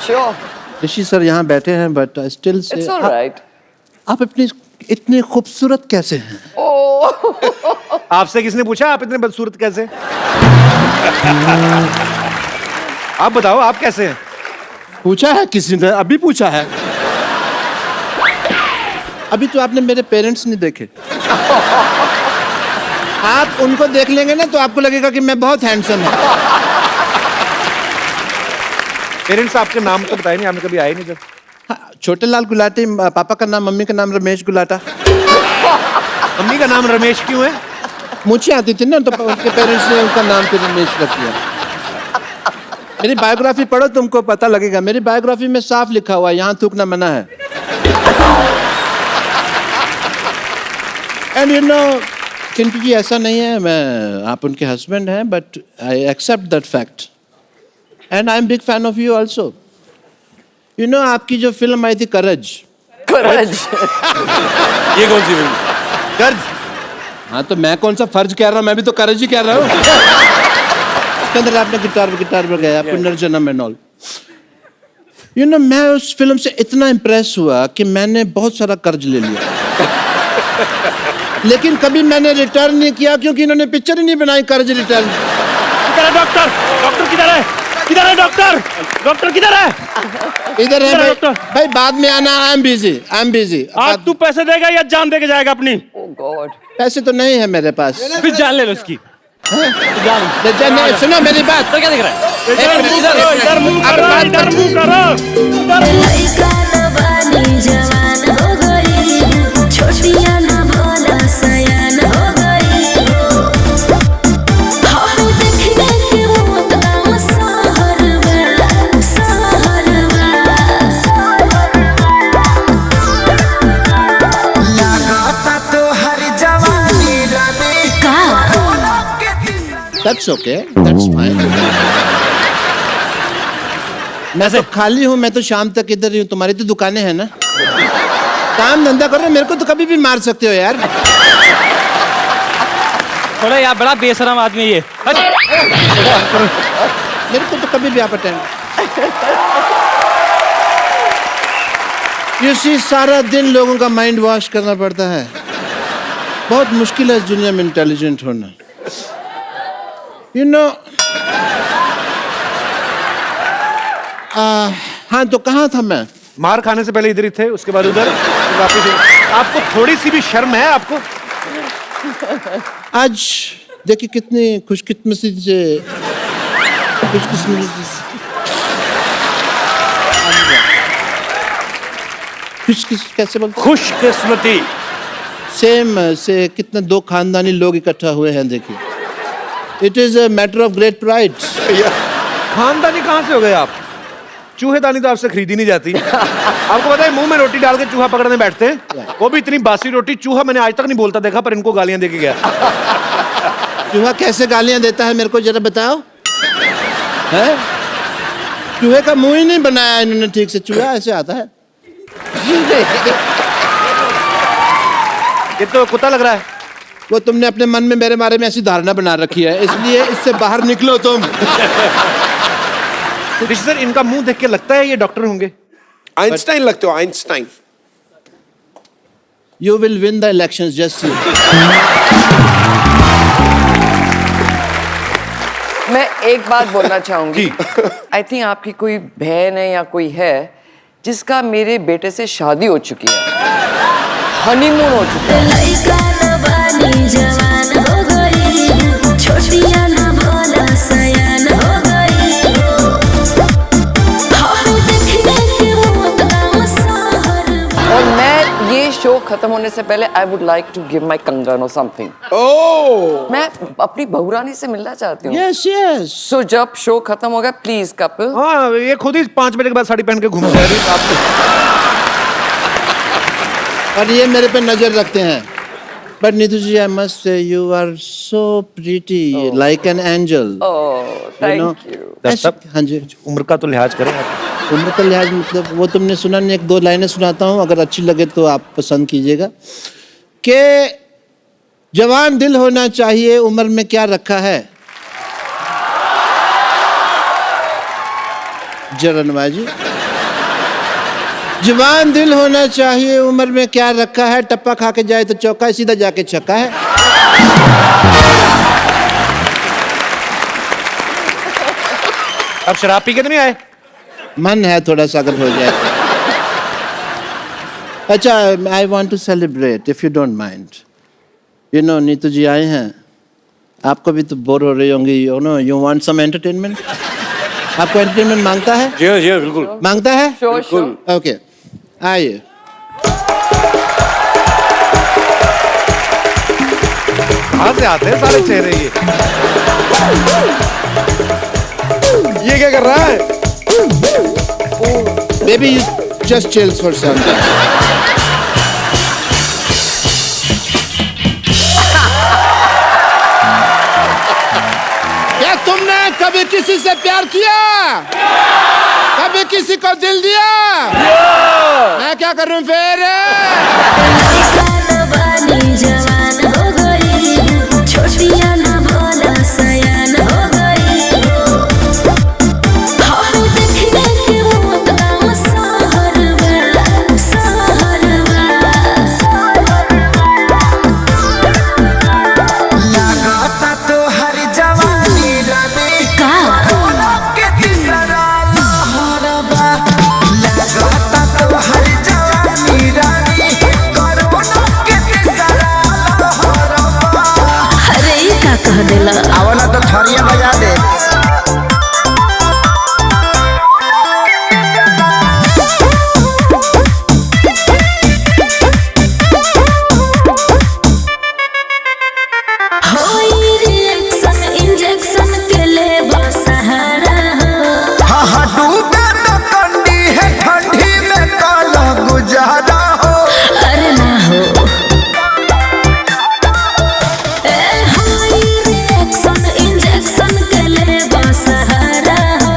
Sure. Rishi sir यहाँ बैठे हैं but I still say It's all right. आप अपनी इतनी खूबसूरत कैसे हैं? Oh. आपसे किसने पूछा आप इतने बदसूरत कैसे? आप बताओ आप कैसे हैं? पूछा है किसी ने? अभी पूछा है। अभी तो आपने मेरे पेरेंट्स नहीं देखे। आप उनको देख लेंगे ना तो आपको लगेगा कि मैं बहुत हैंडसम हूँ। पेरेंट्स आपके नाम तो बताए नहीं, आपने कभी आए नहीं जब। हाँ, छोटे लाल गुलाटी, पापा का नाम, मम्मी का नाम रमेश गुलाटा। मम्मी का नाम रमेश क्यों है? मुझे आती थी ना तो उनके पेरेंट्स ने उनका नाम फिर रमेश रख दिया। मेरी बायोग्राफी पढ़ो तुमको पता लगेगा। मेरी बायोग्राफी में साफ लिखा हुआ है यहाँ थूकना मना है। And you know Chintu ji ऐसा नहीं है, मैं आप उनके हस्बैंड हैं but I accept that fact and I am big fan of you also. You know आपकी जो फिल्म आई थी करज। Courage. ये कौन सी फिल्म? कर्ज। हाँ तो मैं कौन सा फर्ज कह रहा हूँ, मैं भी तो करज ही कह रहा हूँ। उसके अंदर आपने गिटार पर गया पुनर्जन्म एंड ऑल। यू नो मैं उस फिल्म से इतना इम्प्रेस हुआ कि मैंने बहुत सारा कर्ज ले लिया। लेकिन कभी मैंने रिटर्न नहीं किया क्योंकि इन्होंने पिक्चर ही नहीं बनाई कर्ज रिटर्न। किधर है डॉक्टर? डॉक्टर किधर है? किधर है डॉक्टर? डॉक्टर किधर है? इधर है भाई। भाई बाद में आना, आई एम बिजी। आज तू पैसे देगा या जान दे के जाएगा अपनी? Oh God. पैसे तो नहीं है मेरे पास। फिर जान ले लो उसकी। नहीं, सुनो मेरी बात। तो क्या दिख रहा है? इधर मुंह करो, इधर मुंह करो। लइका न बानी जवान हो गई, छोटिया न भोला सयान हो गई। हम देखने के मौत का सहरवा। लगाता तो हर जवानी रानी का That's okay, that's fine. मैं तो खाली हूँ, मैं तो शाम तक इधर ही हूँ। तुम्हारी तो दुकानें हैं ना, काम धंधा करो। मेरे को तो कभी भी मार सकते हो यार। थोड़ा यार बड़ा बेशरम आदमी ये। मेरे को तो कभी भी आप अटेंड। You see, सारा दिन लोगों का माइंड वॉश करना पड़ता है। बहुत मुश्किल है इस दुनिया में इंटेलिजेंट होना। You know, हाँ तो कहाँ था मैं? मार खाने से पहले इधर ही थे, उसके बाद उधर, फिर वापस। आपको थोड़ी सी भी शर्म है आपको? आज देखिए कितनी खुशकिस्मती से कैसे बोलते? खुशकिस्मती। सेम से कितने दो खानदानी लोग इकट्ठा हुए हैं। देखिए, it is a matter of great pride. खानदानी कहाँ से हो गए आप? चूहेदानी तो आपसे खरीदी नहीं जाती। आपको पता है मुंह में रोटी डाल के चूहा पकड़ने बैठते हैं, वो भी इतनी बासी रोटी। चूहा मैंने आज तक नहीं बोलता देखा, पर इनको गालियां दे के गया। चूहा कैसे गालियां देता है मेरे को जरा बताओ। है? चूहे का मुंह ही नहीं बनाया इन्होंने ठीक से। चूहा ऐसे आता है। ये तो कुत्ता लग रहा है। वो तुमने अपने मन में मेरे बारे में ऐसी धारणा बना रखी है, इसलिए इससे बाहर निकलो तुम। ऋषि सर, इनका मुंह देख के लगता है ये डॉक्टर होंगे। आइंस्टाइन लगते हो, Einstein. You will win the elections, just see. मैं एक बात बोलना चाहूंगी। आई थिंक आपकी कोई बहन है या कोई है जिसका मेरे बेटे से शादी हो चुकी है, हनीमून हो चुका है। लइका न बानी जवान हो गई, छोटिया न भोला सयान हो गई। हम देखने के वो तमाम सहर। और मैं ये शो खत्म होने से पहले I would like to give my kangan और समथिंग। मैं अपनी बहुरानी से मिलना चाहती हूँ। Yes, yes. सो जब शो खत्म हो गया, प्लीज कपिल। हाँ, ये खुद ही 5 मिनट के बाद साड़ी पहन के घूम रहे हैं आपसे। और ये मेरे पे नजर रखते हैं। But Neetu ji, I must say you are so pretty, like an angel. Thank you. सब हाँ जी। उम्र का तो लिहाज करें आप। उम्र का लिहाज मतलब वो तुमने सुना नहीं, 1-2 लाइनें सुनाता हूँ, अगर अच्छी लगे तो आप पसंद कीजिएगा। कि जवान दिल होना चाहिए, उम्र में क्या रखा है। जरनबाजी। जवान दिल होना चाहिए, उम्र में क्या रखा है। टप्पा खा के जाए तो चौका है, सीधा जाके छक्का है। अब शराब पी के तो नहीं आए? मन है थोड़ा सा, अगर हो जाए। अच्छा, I want to celebrate if you don't mind. You know, Neetu ji आए हैं, आपको भी तो बोर हो रही होंगी। You know, you want some entertainment. आपको एंटरटेनमेंट मांगता है? जी बिल्कुल मांगता है। बिल्कुल। ओके, आइए। कहाँ से आते हैं सारे चेहरे ये क्या कर रहा है? Baby, you just chills for some time. क्या तुमने कभी किसी से प्यार किया? कभी किसी को दिल दिया? मैं क्या करूं फिर? लइका न बानी जवान हो गई, छोटिया न भोला सयान हो गई। हम देखने के वो तमाम सहर में, सहर में। लगाता तो हर जवानी रानी का के तीसरा लहरबा। लगाता तो हर जवानी रानी कोरोना के तीसरा लहरबा। अरे ये का कह देला। आवला तो थरिया बजा दे। होई रिएक्शन इंजेक्शन के ले सहारा हो। हाँ हाँ, डूबे तो कंडी है ठंडी में काला गुजारा हो। अरे ना हो। ए होई रिएक्शन इंजेक्शन के ले सहारा हो।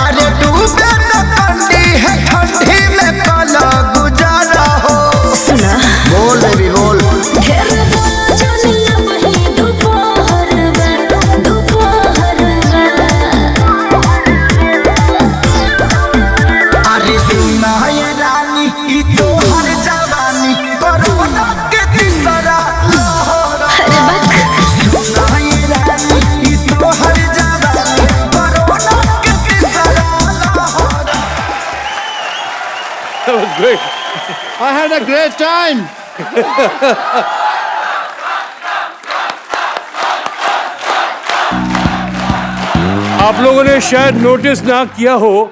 अरे डूबे तो कंडी है ठंडी में काला गुजारा हो। सुना, बोल बेबी बोल। घेर दो जनिया वही दोपहर में, दोपहर में। अरे सुना ये रानी, ई तो हर जवानी कोरोना के तीसरा लहर। अरे बक। सुना ये रानी, ई तो हर जवानी कोरोना के तीसरा लहर। That was great. I had a great time. आप लोगों ने शायद नोटिस ना किया हो,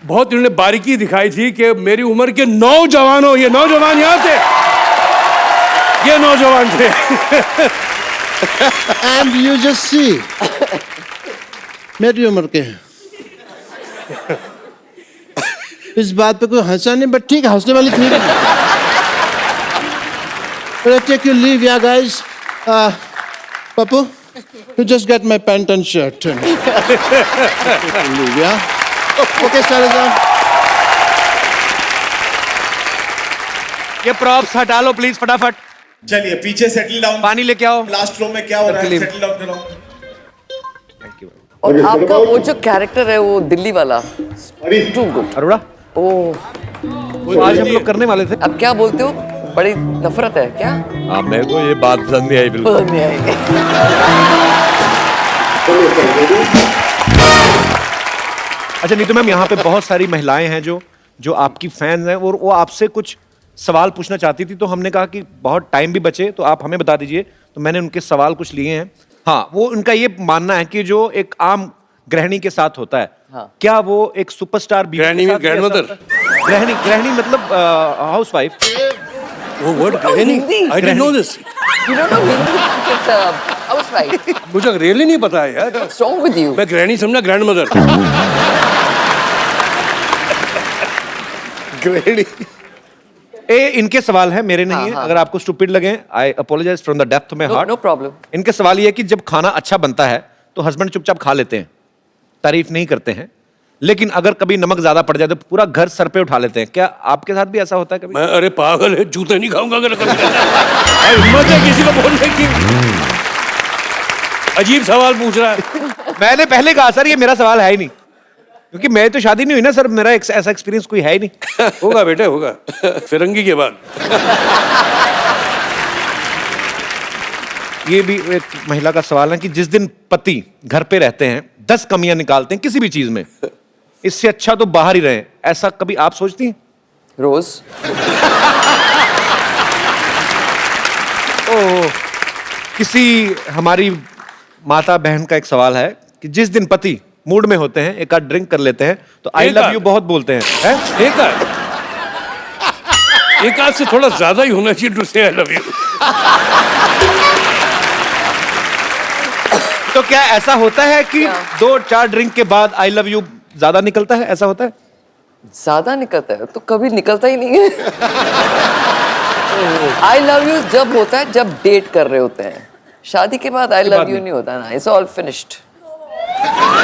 बहुत इन्होंने बारीकी दिखाई थी कि मेरी उम्र के नौजवान हो। ये नौजवान यहाँ थे, ये नौजवान थे। And you just see, मेरी उम्र के हैं। इस बात पे कोई हंसा नहीं, बट ठीक है, हंसने वाली थी। Take your leave, yeah, guys. Papu, you just get my pant and shirt. Leave, yeah. Okay, Sarazan. ये प्रॉप्स हटा लो प्लीज फटाफट। चलिए पीछे सेटल डाउन। पानी लेके आओ। लास्ट रो में क्या हो रहा है? Leave. सेटल डाउन कराओ। Thank you. और आपका वो जो कैरेक्टर है वो दिल्ली वाला टू गुड। अरोड़ा ओह, तो आज हम लोग करने वाले थे। अब क्या बोलते हो, बड़ी नफरत है क्या? हाँ, मेरे को ये बात पसंद नहीं आई बिल्कुल। पसंद नहीं आई। अच्छा नीतू मैम, यहाँ पे बहुत सारी महिलाएं हैं जो आपकी फैंस हैं और वो आपसे कुछ सवाल पूछना चाहती थी, तो हमने कहा कि बहुत टाइम भी बचे तो आप हमें बता दीजिए, तो मैंने उनके सवाल कुछ लिए हैं। हाँ, वो उनका ये मानना है कि जो एक आम गृहिणी के साथ होता है, हाँ। क्या वो एक सुपरस्टार बीवी गृहिणी के में साथ भी ऐसा grandmother? होता है? गृहिणी मतलब हाउसवाइफ। वो वर्ड गृहिणी, I didn't know this. You don't know Hindi? It's a housewife. मुझे रियली नहीं पता है यार। What's wrong with you? मैं गृहिणी समझा ग्रैंडमदर। गृहिणी। इनके सवाल है, मेरे नहीं है। अगर आपको स्टूपिड लगे, I apologise from the depth of my heart. No problem. इनके सवाल ये है कि जब खाना अच्छा बनता है तो हस्बैंड चुपचाप खा लेते हैं, तारीफ नहीं करते हैं, लेकिन अगर कभी नमक ज्यादा पड़ जाए तो पूरा घर सर पे उठा लेते हैं। क्या आपके साथ भी ऐसा होता है कभी? मैं अरे पागल है, जूते नहीं खाऊंगा अगर कभी हिम्मत है किसी को बोलने की। अजीब सवाल पूछ रहा है। मैंने पहले कहा सर ये मेरा सवाल है ही नहीं, क्योंकि मैं तो शादी नहीं हुई ना सर, मेरा ऐसा एक्सपीरियंस कोई है ही नहीं। होगा बेटे होगा, फिरंगी के बाद। ये भी एक महिला का सवाल है कि जिस दिन पति घर पे रहते हैं 10 कमियां निकालते हैं किसी भी चीज में, इससे अच्छा तो बाहर ही रहे, ऐसा कभी आप सोचती हैं? रोज। ओ, किसी हमारी माता बहन का एक सवाल है कि जिस दिन पति मूड में होते हैं, एक आध ड्रिंक कर लेते हैं तो आई लव यू बहुत बोलते हैं, है? एक आध से थोड़ा ज्यादा ही होना चाहिए टू से आई लव यू। तो क्या ऐसा होता है कि 2-4 ड्रिंक के बाद आई लव यू ज्यादा निकलता है, ऐसा होता है? ज्यादा निकलता है तो कभी निकलता ही नहीं है। आई लव यू जब होता है जब डेट कर रहे होते हैं, शादी के बाद आई लव यू नहीं होता ना, इट्स ऑल फिनिश्ड।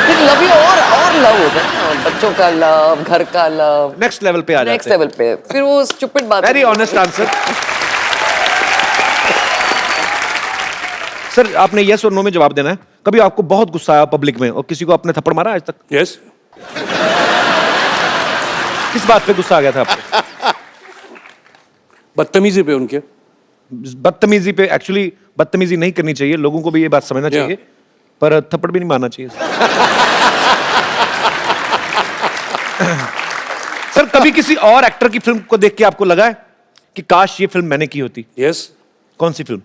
फिर लव यू और लव होता है ना, बच्चों का लव, घर का लव, नेक्स्ट लेवल पे आ जाते हैं। नेक्स्ट लेवल पे फिर वो स्टूपिड बात। Very honest answer. सर आपने यस और नो में जवाब देना है। कभी आपको बहुत गुस्सा आया पब्लिक में और किसी को आपने थप्पड़ मारा आज तक? यस। किस बात पे गुस्सा आ गया था आपको? बदतमीजी पे उनके। बदतमीजी पे? एक्चुअली बदतमीजी नहीं करनी चाहिए, लोगों को भी ये बात समझना चाहिए, पर थप्पड़ भी नहीं मारना चाहिए। सर कभी किसी और एक्टर की फिल्म को देख के आपको लगा है कि काश ये फिल्म मैंने की होती? यस। कौन सी फिल्म?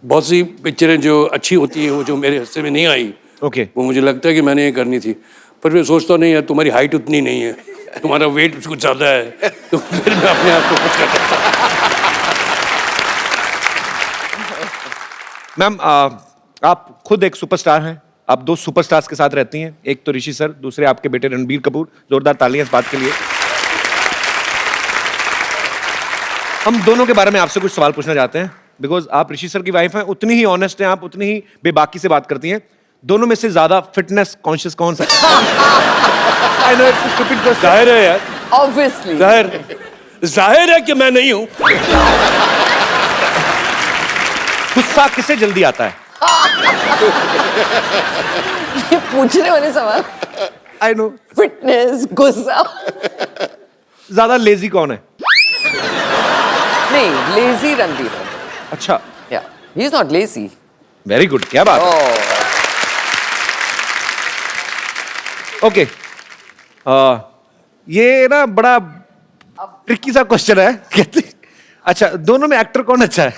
बहुत सी पिक्चरें जो अच्छी होती हैं वो जो मेरे हिस्से में नहीं आई, ओके, वो मुझे लगता है कि मैंने ये करनी थी, पर मैं सोचता नहीं है तुम्हारी हाइट उतनी नहीं है, तुम्हारा वेट कुछ ज्यादा है, तो फिर मैं अपने आप को खुश करता हूं। मैम आप खुद एक सुपरस्टार हैं, आप 2 सुपरस्टार्स के साथ रहती हैं, एक तो ऋषि सर, दूसरे आपके बेटे रणबीर कपूर। जोरदार तालियां इस बात के लिए। हम दोनों के बारे में आपसे कुछ सवाल पूछना चाहते हैं, बिकॉज आप ऋषि सर की वाइफ हैं, उतनी ही ऑनेस्ट हैं आप, उतनी ही बेबाकी से बात करती हैं। दोनों में से ज्यादा फिटनेस कॉन्शियस कौन सा है? I know it's a stupid question. जाहिर है यार, ऑब्वियसली जाहिर है कि मैं नहीं हूं। गुस्सा किसे जल्दी आता है? ये पूछने वाले सवाल। I know. फिटनेस, गुस्सा। ज्यादा लेजी कौन है? नहीं, लेजी रणबीर। अच्छा, या he is not lazy. Very good, क्या बात है। ओके, ये ना बड़ा ट्रिकी सा क्वेश्चन है, कहते। अच्छा, दोनों में एक्टर कौन अच्छा है?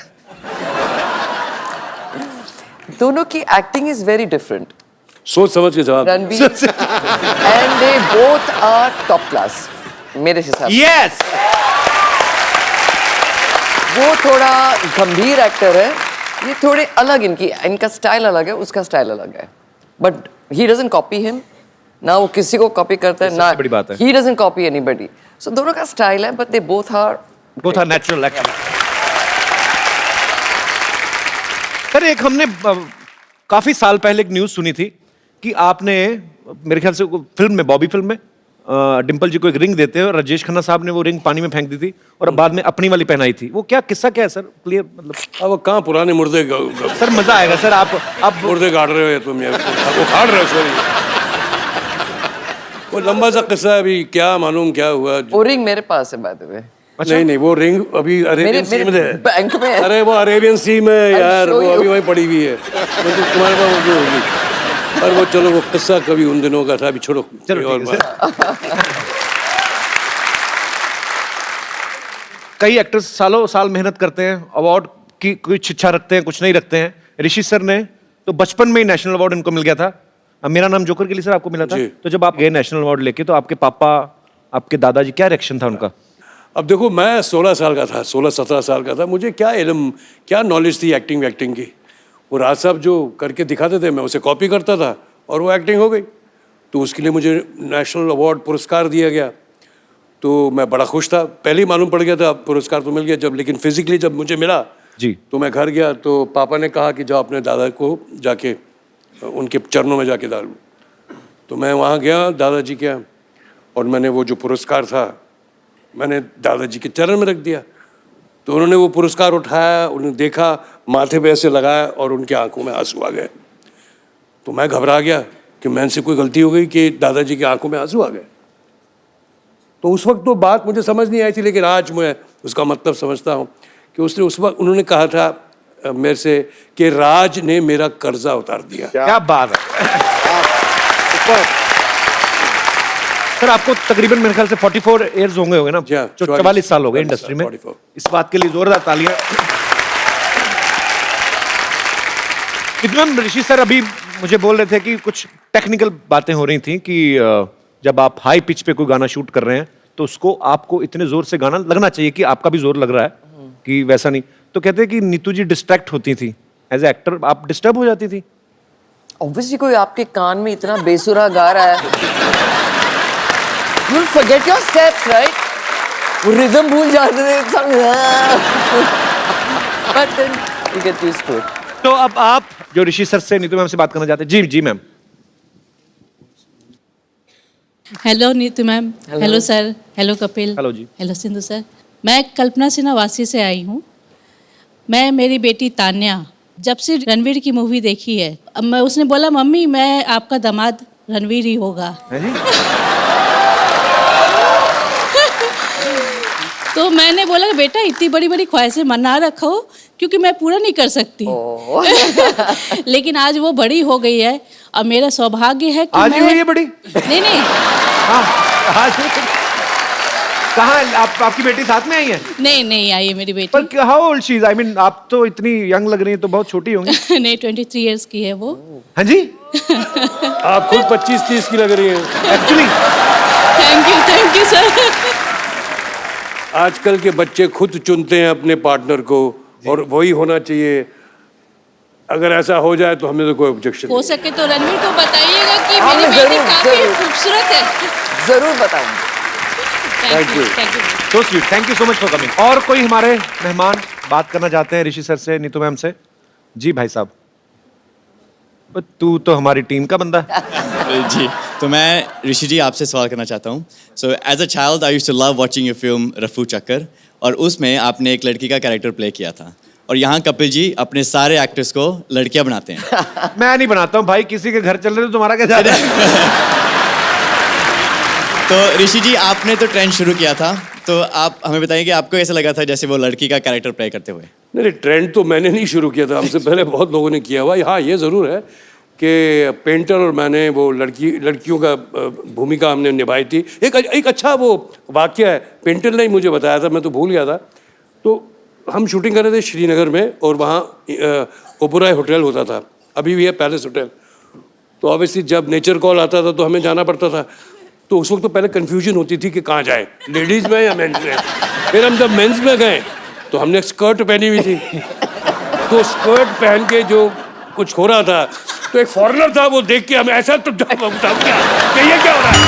दोनों की एक्टिंग इज वेरी डिफरेंट। सोच समझ के जवाब। Ranbir and they both are top class मेरे हिसाब से। यस। वो थोड़ा गंभीर एक्टर है, ये थोड़े अलग, इनका स्टाइल अलग है, उसका स्टाइल अलग है, but he doesn't copy him ना, वो किसी को कॉपी करता है ना, बड़ी बात है। He doesn't copy anybody. So दोनों का स्टाइल है, but they both are natural actor. Sir एक हमने काफी साल पहले एक न्यूज सुनी थी कि आपने मेरे ख्याल से फिल्म में, बॉबी फिल्म में डिम्पल जी को एक रिंग देते हैं और राजेश खन्ना साहब ने वो रिंग पानी में फेंक दी थी और बाद में अपनी वाली पहनाई थी। वो क्या किस्सा क्या है सर, क्लियर मतलब? अब वो कहाँ पुराने मुर्दे सर मजा आएगा सर, आप मुर्दे गाड़ रहे हो तुम, यार वो खाड़ रहे हो सॉरी। वो लंबा सा किस्सा है, अभी क्या मालूम क्या हुआ। वो रिंग मेरे पास है बाय द वे। नहीं नहीं, वो रिंग अभी अरेबियन सी में है, बैंक में है। अरे वो अरेबियन सी में है यार, वो अभी वहीं पड़ी हुई है। मतलब तुम्हारे पास वो जो होगी, और वो चलो वो किस्सा कभी उन दिनों का था, अभी छोड़ो। चलो और ठीक है सर। कई एक्टर्स सालों साल मेहनत करते हैं, अवार्ड की कुछ इच्छा रखते हैं, कुछ नहीं रखते हैं। ऋषि सर ने तो बचपन में ही नेशनल अवार्ड इनको मिल गया था। अब मेरा नाम जोकर के लिए सर आपको मिला था, तो जब आप गए नेशनल अवार्ड लेके तो आपके पापा, आपके दादाजी, क्या रिएक्शन था उनका? अब देखो मैं 16 साल का था, 16-17 साल का था, मुझे क्या इल्म क्या नॉलेज थी एक्टिंग की। वो राज साहब जो करके दिखाते थे मैं उसे कॉपी करता था और वो एक्टिंग हो गई। तो उसके लिए मुझे नेशनल अवार्ड पुरस्कार दिया गया, तो मैं बड़ा खुश था। पहले ही मालूम पड़ गया था पुरस्कार तो मिल गया जब, लेकिन फिजिकली जब मुझे मिला जी तो मैं घर गया तो पापा ने कहा कि जाओ अपने दादा को जाके उनके चरणों में जाके डाल। तो मैं वहाँ गया दादाजी के यहाँ और मैंने वो जो पुरस्कार था मैंने दादाजी के चरण में रख दिया। तो उन्होंने वो पुरस्कार उठाया, उन्होंने देखा, माथे पे ऐसे लगाया और उनकी आंखों में आंसू आ गए। तो मैं घबरा गया कि मैंने कोई गलती हो गई कि दादाजी की आंखों में आंसू आ गए। तो उस वक्त तो बात मुझे समझ नहीं आई थी, लेकिन आज मैं उसका मतलब समझता हूँ कि उसने उस वक्त उन्होंने कहा था मेरे से कि राज ने मेरा कर्जा उतार दिया। क्या बात है सर। आपको तकरीबन मेरे ख्याल से 44 ईयर्स होंगे ना, जो 44 साल हो गए इंडस्ट्री में। इस बात के लिए जोरदार तालियां। मैम ऋषि सर अभी मुझे बोल रहे थे कि कुछ टेक्निकल बातें हो रही थी कि जब आप हाई पिच पे कोई गाना शूट कर रहे हैं तो उसको आपको इतने जोर से गाना लगना चाहिए कि आपका भी जोर लग रहा है, कि वैसा नहीं। तो कहते हैं कि नीतू जी डिस्ट्रैक्ट होती थी एज ए एक्टर, आप डिस्टर्ब हो जाती थी? ऑब्वियसली कोई आपके कान में इतना बेसुरा गा रहा है, you'll forget your steps, right? वो रिदम भूल जाते थे सब, but then you get used to it. तो अब आप जो ऋषि सर से नीतू मैम से बात करना चाहते हैं। जी जी ma'am. Hello Neetu ma'am, hello sir, hello Kapil, hello जी, हेलो सिंधु सर। मैं कल्पना सिन्हा वासी से आई हूँ। मैं मेरी बेटी तान्या जब से रणवीर की मूवी देखी है, अब मैं उसने बोला मम्मी मैं आपका दामाद रणवीर ही होगा। तो मैंने बोला बेटा इतनी बड़ी बड़ी ख्वाहिशें मना रखो क्योंकि मैं पूरा नहीं कर सकती। लेकिन आज वो बड़ी हो गई है और मेरा सौभाग्य है कि आज ही हुई है बड़ी? नहीं हाँ, आज कहाँ आपकी बेटी साथ में आई है? नहीं आई है मेरी बेटी। पर how old she is? I mean आप तो इतनी यंग लग रही हैं, तो बहुत छोटी होंगी। नहीं 23 इयर्स की है वो। हाँ जी आप खुद 25-30 की लग रही हैं एक्चुअली। Thank you sir. आजकल के बच्चे खुद चुनते हैं अपने पार्टनर को और वही होना चाहिए। अगर ऐसा हो जाए तो हमें तो कोई ऑब्जेक्शन हो सके तो रणवीर को बताइएगा कि मेरी बेटी काफी खूबसूरत है। जरूर बताऊंगी। Thank you so sweet, thank you so much for coming. और कोई हमारे मेहमान बात करना चाहते हैं ऋषि सर से, नीतू मैम से? जी भाई साहब। तू तो हमारी टीम का बंदा है। जी, तो मैं ऋषि जी आपसे सवाल करना चाहता हूँ। So as a child I used to love watching your film Rafoo Chakkar, और उसमें आपने एक लड़की का कैरेक्टर प्ले किया था, और यहाँ कपिल जी अपने सारे एक्टर्स को लड़कियाँ बनाते हैं। मैं नहीं बनाता हूँ भाई, किसी के घर चल रहे तो तुम्हारा क्या जा रहा है? तो ऋषि जी आपने तो ट्रेंड शुरू किया था, तो आप हमें बताइए कि आपको ऐसा लगा था जैसे वो लड़की का कैरेक्टर प्ले करते हुए? नहीं, ट्रेंड तो मैंने नहीं शुरू किया था, हमसे पहले बहुत लोगों ने किया हुआ। हाँ ये ज़रूर है कि पेंटर और मैंने वो लड़कियों का भूमिका हमने निभाई थी। एक अच्छा वो वाकया है, पेंटर ने ही मुझे बताया था, मैं तो भूल गया था। तो हम शूटिंग कर रहे थे श्रीनगर में, और वहाँ ओबराय होटल होता था, अभी भी है पैलेस होटल। तो ऑब्वियसली जब नेचर कॉल आता था तो हमें जाना पड़ता था। तो उस वक्त तो पहले कन्फ्यूजन होती थी कि कहाँ जाए, लेडीज़ में या मेंस में। फिर हम जब मेंस में गए तो हमने स्कर्ट पहनी हुई थी, तो स्कर्ट पहन के जो कुछ हो रहा था, तो एक फॉरेनर था, वो देख के हमें ऐसा तो क्या ये क्या हो रहा है।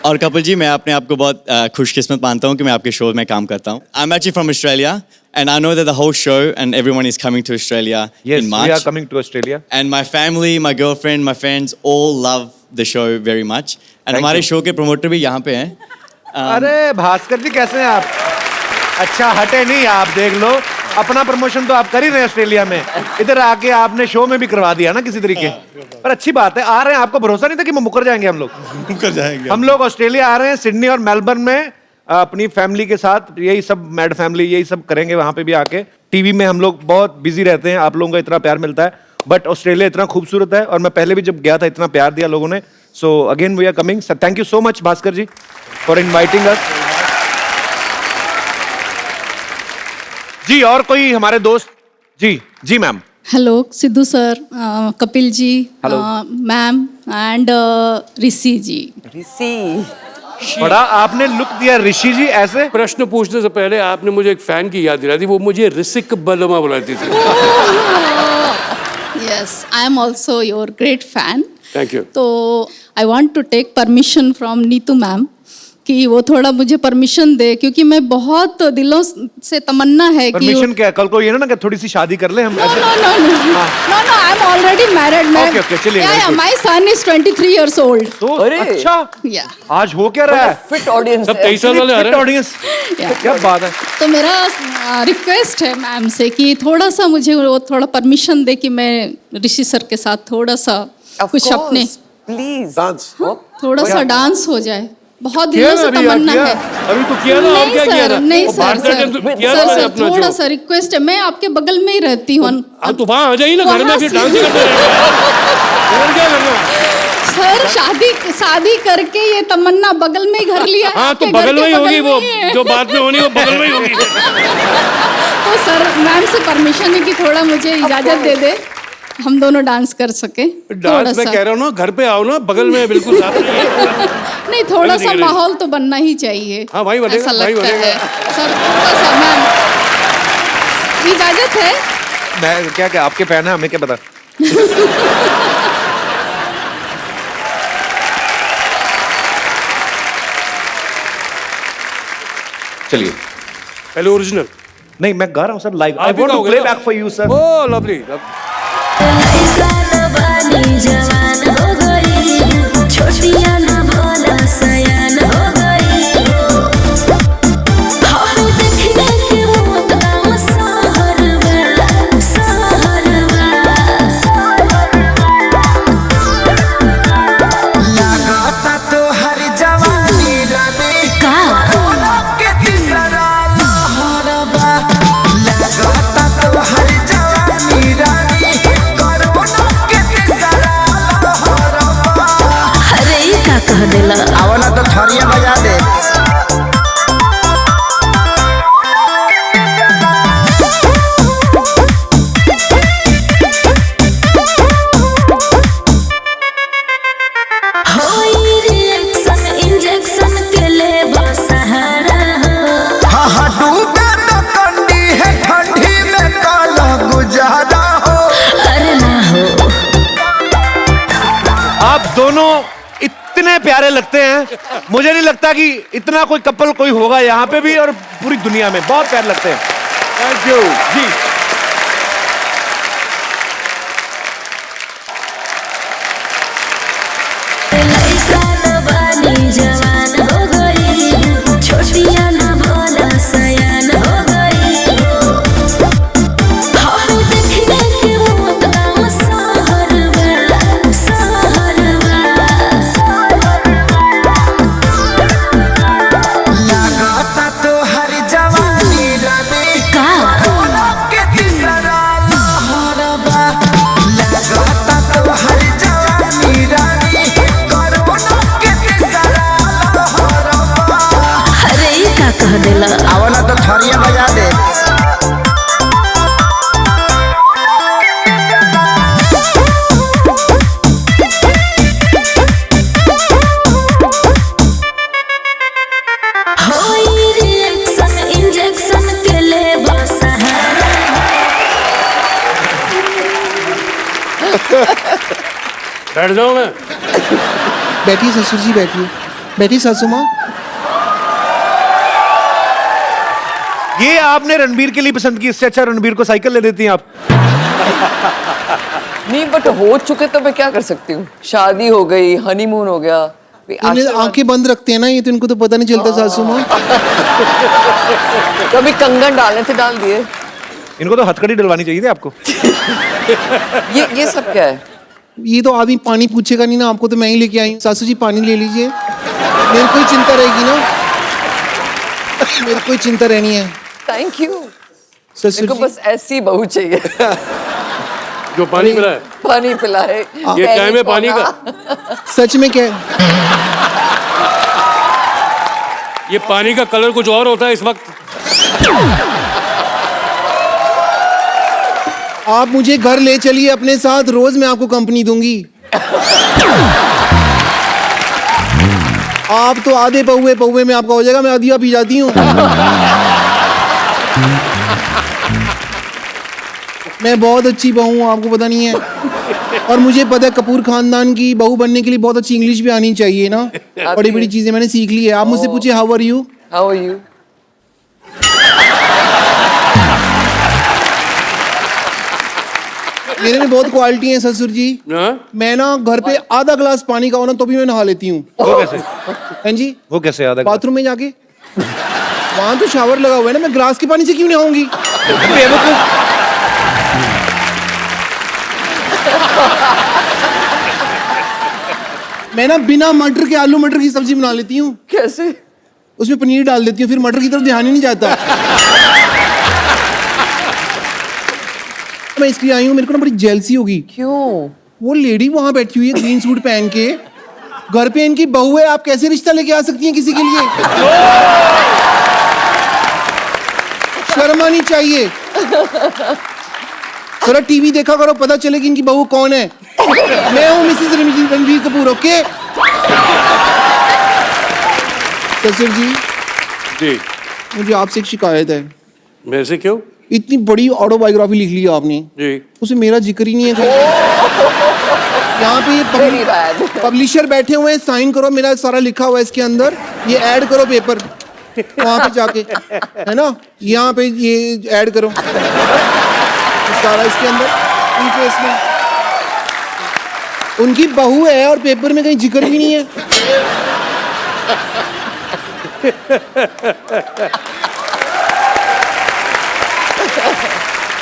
और कपिल जी, मैं अपने आप को बहुत खुशकिस्मत मानता हूँ कि मैं आपके शो में काम करता हूँ. I'm actually from Australia, and I know that the whole show and everyone is coming to Australia Yes, in March. we are coming to Australia. And my family, my girlfriend, my friends all love the show very much. And Thank हमारे you. Show के promoter भी यहाँ पे हैं. अरे भास्कर जी कैसे हैं आप? अच्छा हटे नहीं आप, देख लो अपना प्रमोशन तो आप कर ही रहे हैं ऑस्ट्रेलिया में, इधर आके आपने शो में भी करवा दिया ना किसी तरीके. पर अच्छी बात है, आ रहे हैं. आपको भरोसा नहीं था कि मुकर जाएंगे हम लोग? मुकर जाएंगे हम लोग ऑस्ट्रेलिया आ रहे हैं, सिडनी और मेलबर्न में अपनी फैमिली के साथ, यही सब मैड फैमिली यही सब करेंगे वहां पे भी आके. टीवी में हम लोग बहुत बिजी रहते हैं, आप लोगों का इतना प्यार मिलता है, बट ऑस्ट्रेलिया इतना खूबसूरत है और मैं पहले भी जब गया था इतना प्यार दिया लोगों ने. So again we are coming. Thank you so much Bhaskar ji for inviting us. जी और कोई हमारे दोस्त? जी जी ma'am. Hello Sidhu sir, Kapil ji, ma'am and Rishi ji. Rishi बड़ा आपने लुक दिया ऋषि जी ऐसे. प्रश्न पूछने से पहले आपने मुझे एक फैन की याद दिला दी. वो मुझे ऋषिक बलमा बुलाती थी. Yes, I am also your great fan. Thank you. तो I want to take permission from Neetu ma'am कि वो थोड़ा मुझे परमिशन दे, क्योंकि मैं बहुत दिलों से तमन्ना है कि परमिशन क्या? कल को ये ना कि थोड़ी सी शादी कर ले हम. No no no no no, I am already married ma'am. Okay, okay, चलिए, very good. My son is 23 years old. तो अरे! अच्छा या आज हो क्या रहा है? फिट ऑडियंस सब 23 साल वाले आ रहे हैं. ऑडियंस, क्या बात है. तो मेरा रिक्वेस्ट है मैम से कि थोड़ा सा मुझे वो थोड़ा परमिशन दे कि मैं ऋषि सर के साथ थोड़ा सा कुछ अपने प्लीज डांस. थोड़ा सा डांस हो जाए. बहुत किया दिनों ना से अभी, तमन्ना किया. है. अभी तो किया ना, और नहीं क्या किया सर, था? नहीं वो सर, भारतनाट्यम तो किया था सर, मैंने सर, अपना थोड़ा जो. सा रिक्वेस्ट है. मैं आपके बगल में ही रहती हूँ. हाँ तो वहाँ आ जाइए ना घर में, फिर डांस ही करते रहेंगे. और क्या करना है? सर शादी करके ये तमन्ना बगल में ही घर लिया. हाँ तो आपके घर बगल के में ही होगी वो, में ही है. जो बात में होनी वो बगल में ही होगी. तो सर मैम से परमिशन है कि थोड़ा मुझे इजाजत दे दे, हम दोनों डांस कर सके. थोड़ा डांस में सा कह रहा हूँ ना, घर पे आओ ना, बगल में बिल्कुल साथ में ही. नहीं, थोड़ा सा नहीं. माहौल तो बनना ही चाहिए. हाँ, भाई बनेगा, ऐसा भाई लगता बनेगा. है सर. थोड़ा सा मैम इजाजत है. मैं क्या आपके फैन है, हमें क्या पता. चलिए. पहले ओरिजिनल. नहीं मैं गा रहा हूँ सर लाइव. आई आप ही वांट टू गाओगे प्ले ना? Back for you sir. Oh lovely. जवान हो गई, छोटिया न भोला सयान हो गई. हम देखने के मौत का सहरवा, सहरवा. लगाता तो हर जवानी रमे का के तीसरा लहरबा. लगाता तो हर जवानी रमे कोरोना के तीसरा लहरबा. अरे ई का कह देला. आवला तो थरिया बजा दे. होई रिएक्शन इंजेक्शन के ले सहारा हो. हाँ डूबे तो कंडी है ठंडी में काला गुजारा हो. अरे ना हो. आप दोनों इतने प्यारे लगते हैं, मुझे नहीं लगता कि इतना कोई कपल कोई होगा यहाँ पे भी और पूरी दुनिया में. बहुत प्यारे लगते हैं. थैंक यू जी. लइका न बानी जवान हो गई, छोटिया न भोला सयान हो गई. हम देखने के मौत का सहरवा, सहरवा. लगाता तो हर जवानी रमे का कोरोना के तीसरा लहरबा. लगाता तो हर जवानी रमे कोरोना के तीसरा लहरबा. अरे ई का कह देला. आवला तो थरिया बजा दे. होई रिएक्शन इंजेक्शन के ले सहारा. बैठ जाओ मैं. बैठिए ससुर जी, बैठिए. बैठी सासू माँ। ये आपने रणबीर के लिए पसंद की, इससे अच्छा रणबीर को साइकिल ले देती हैं आप। नहीं बट हो चुके तो मैं क्या कर सकती हूँ, शादी हो गई, हनीमून हो गया। इन्हें आंखें बंद रखते हैं ना ये, तो इनको तो पता नहीं चलता सासू माँ। कभी कंगन डालने थे डाल दिए। इनको तो हथकड़ी डलवानी चाहिए थी आपको। ये सब क्या है? ये तो आदमी पानी पूछेगा नहीं ना, आपको तो मैं ही लेके आई हूँ। सासू जी पानी ले लीजिए, मेरे को ही चिंता रहेगी ना, मेरे को ही चिंता रहनी है। Thank you. ससुर मेरे को जी। बस ऐसी बहू चाहिए जो पानी पिलाए। पानी पिलाए। ये टाइम है पानी का। सच में क्या है? ये पानी का कलर कुछ और होता है इस वक्त। आप मुझे घर ले चलिए अपने साथ, रोज मैं आपको कंपनी दूंगी। आप तो आधे पौवे में आपका हो जाएगा, मैं आधिया पी जाती हूँ। मैं बहुत अच्छी बहू हूँ, आपको पता नहीं है। और मुझे पता है कपूर खानदान की बहू बनने के लिए बहुत अच्छी इंग्लिश भी आनी चाहिए ना, बड़ी बड़ी चीजें मैंने सीख ली है। आप मुझसे पूछिए how are you. How are you. मेरे में बहुत क्वालिटी है ससुर जी। मैं ना घर पे आधा ग्लास पानी का हो ना तो भी मैं नहा लेती हूँ। वो कैसे? हैं जी? वो कैसे आधा? बाथरूम में जाके, वहां तो शावर लगा हुआ है ना, मैं ग्लास के पानी से क्यों नहाऊंगी? मैं ना बिना मटर के आलू मटर की सब्जी बना लेती हूँ। कैसे? उसमें पनीर डाल देती हूँ, फिर मटर की तरफ ध्यान ही नहीं जाता। मैं इसलिए आई हूँ, मेरे को ना बड़ी जेलसी होगी। क्यों? वो लेडी वहां बैठी हुई है ग्रीन सूट पहन के, घर पे इनकी बहू है, आप कैसे रिश्ता लेके आ सकती हैं किसी के लिए? शर्म आनी चाहिए। थोड़ा टीवी देखा करो, पता चले कि इनकी बहू कौन है। मैं हूँ मिसेस रणबीर कपूर, ओके? ससुर जी, जी मुझे आपसे एक शिकायत है। मेरे से क्यों? इतनी बड़ी ऑटोबायोग्राफी लिख ली आपने जी, उसमें मेरा जिक्र ही नहीं है। यहाँ पे ये पब्लिशर बैठे हुए हैं, साइन करो, मेरा सारा लिखा हुआ है इसके अंदर, ये ऐड करो पेपर वहां पे जाके, है ना? यहाँ पे ये ऐड करो सारा इसके अंदर, प्रीफेस में। उनकी बहू है और पेपर में कहीं जिक्र भी नहीं है।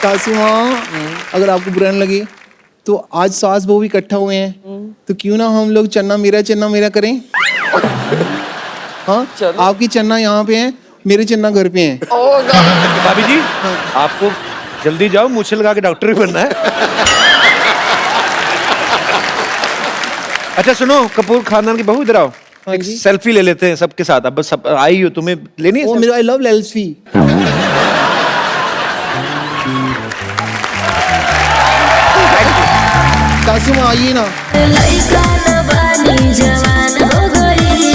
सासू माँ, अगर आपको बुरा न लगे तो आज सास बहू इकट्ठा हुए हैं, तो क्यों ना हम लोग चन्ना मेरा करें? हाँ, आपकी चन्ना यहाँ पे है, मेरे चन्ना घर पे हैं। भाभी जी, आपको जल्दी जाओ, मूछे लगा के डॉक्टर भी बनना है। अच्छा सुनो, कपूर खानदान की बहू इधर आओ, एक सेल्फी ले लेते हैं सबके साथ। अब बस सब आई हो, तुम्हें लेनी है? मेरा आई लव सेल्फी। सासू माँ आइए ना। लइका न बानी जवान हो गई,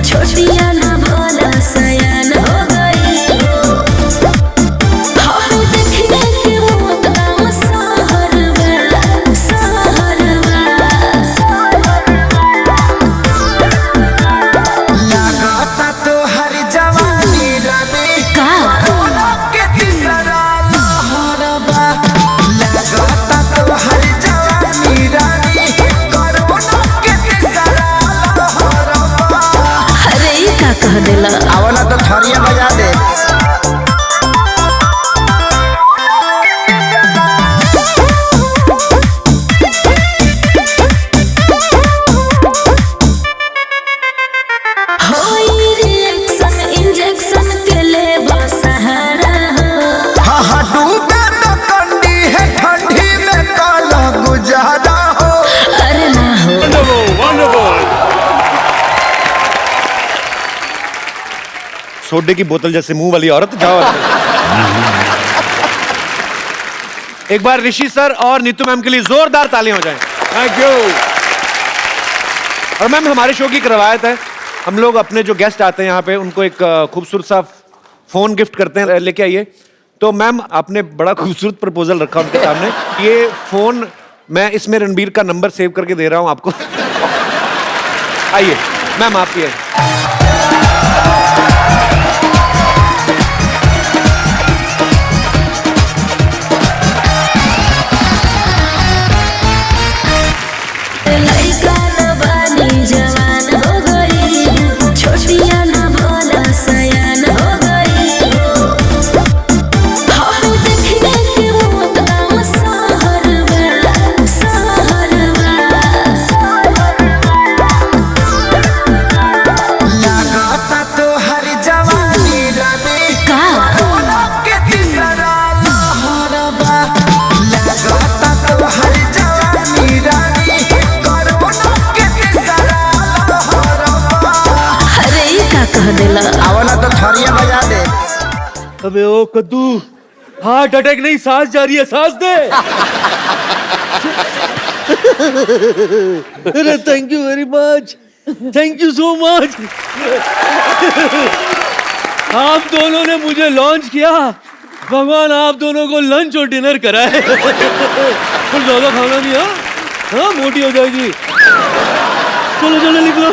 छोटिया न भोला सयान हो गई। हम देखने के वो तमाम सहरवा लगाता तो हर जवानी रानी का के तीसरा लहरबा। लगाता तो हर जवानी रानी कोरोना के तीसरा लहरबा। अरे ये का कह देला? आवला तो थरिया बजा दे। होई रिएक्शन इंजेक्शन के ले सहारा हो। हाँ हाँ डूबे तो कंडी है ठंडी में काला गुजारा हो। अरे ना हो। सोडे की बोतल जैसे मुंह वाली औरत, जाओ। एक बार ऋषि सर और नीतू मैम के लिए जोरदार तालियां हो जाएं। Thank you. और मैम, हमारे शो की एक रवायत है, हम लोग अपने जो गेस्ट आते हैं यहाँ पे उनको एक खूबसूरत सा फोन गिफ्ट करते हैं, लेके आइए। तो मैम, आपने बड़ा खूबसूरत प्रपोजल रखा उनके सामने। ये फोन मैं इसमें रणबीर का नंबर सेव करके दे रहा हूँ आपको। आइए मैम, आप ये अबे ओ कद्दू, हार्ट अटैक नहीं, सांस जा रही है, सांस दे। अरे thank you very much, thank you so much. आप दोनों ने मुझे लॉन्च किया, भगवान आप दोनों को लंच और डिनर कराए। कुछ ज्यादा खाना नहीं, हाँ मोटी हो जाएगी। चलो चलो निकलो।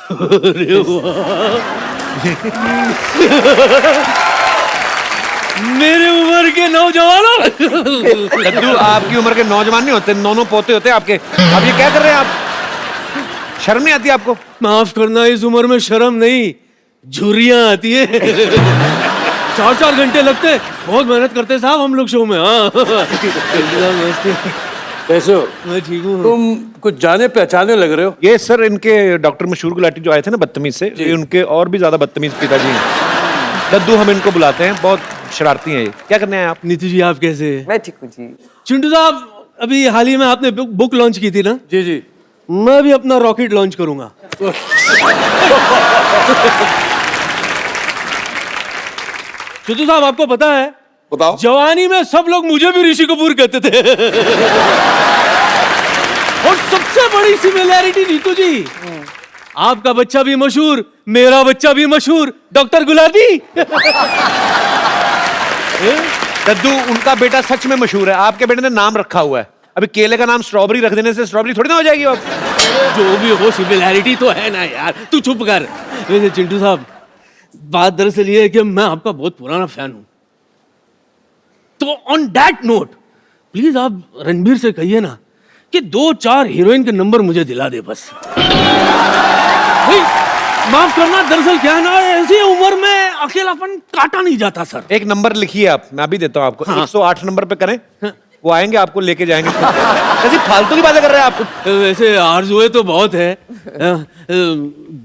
अरे वाह, मेरे उम्र के नौजवानों। लड्डू आपकी उम्र के नौजवान नहीं होते, नौनों पोते होते आपके। अब ये क्या कर रहे हैं आप? शर्म नहीं आती आपको? माफ करना, इस उम्र में शर्म नहीं, झुर्रियां आती है। 4-4 घंटे लगते, बहुत मेहनत करते हैं साहब हम लोग शो में। हाँ कैसे हो? मैं ठीक हूँ। तुम कुछ जाने पहचाने लग रहे हो। ये सर इनके डॉक्टर मशहूर गुलाटी जो आए थे ना बदतमीज से, ये उनके और भी ज्यादा बदतमीज पिताजी हैं। लड्डू हम इनको बुलाते हैं, बहुत शरारती हैं ये। क्या करने आए आप? नीतू जी आप कैसे? मैं ठीक हूँ जी। चिंटू साहब, अभी हाल ही में आपने बुक लॉन्च की थी ना? जी जी। मैं भी अपना रॉकेट लॉन्च करूंगा। चिंटू साहब आपको पता है, बताओ। जवानी में सब लोग मुझे भी ऋषि कपूर कहते थे। और सबसे बड़ी सिमिलैरिटी नीतू जी, आपका बच्चा भी मशहूर, मेरा बच्चा भी मशहूर, डॉक्टर गुलाटी। लड्डू उनका बेटा सच में मशहूर है, आपके बेटे ने नाम रखा हुआ है। अभी केले का नाम स्ट्रॉबेरी रख देने से स्ट्रॉबेरी थोड़ी ना हो जाएगी अब। जो भी हो, सिमिलैरिटी तो है ना यार, तू चुप कर। वैसे चिंटू साहब, बात दरअसल ये है कि मैं आपका बहुत पुराना फैन हूं, तो ऑन दैट नोट प्लीज आप रणबीर से कहिए ना कि 2-4 हीरोइन के नंबर मुझे दिला दे बस। भाई माफ करना, दरअसल क्या है ना, ऐसी उम्र में अकेलापन काटा नहीं जाता सर। एक नंबर लिखिए आप, मैं भी देता हूँ आपको। हाँ। 108 नंबर पे करें, वो आएंगे आपको लेके जाएंगे। ऐसी फालतू की बातें कर रहे हैं आप। वैसे आरज़ुएं तो बहुत है,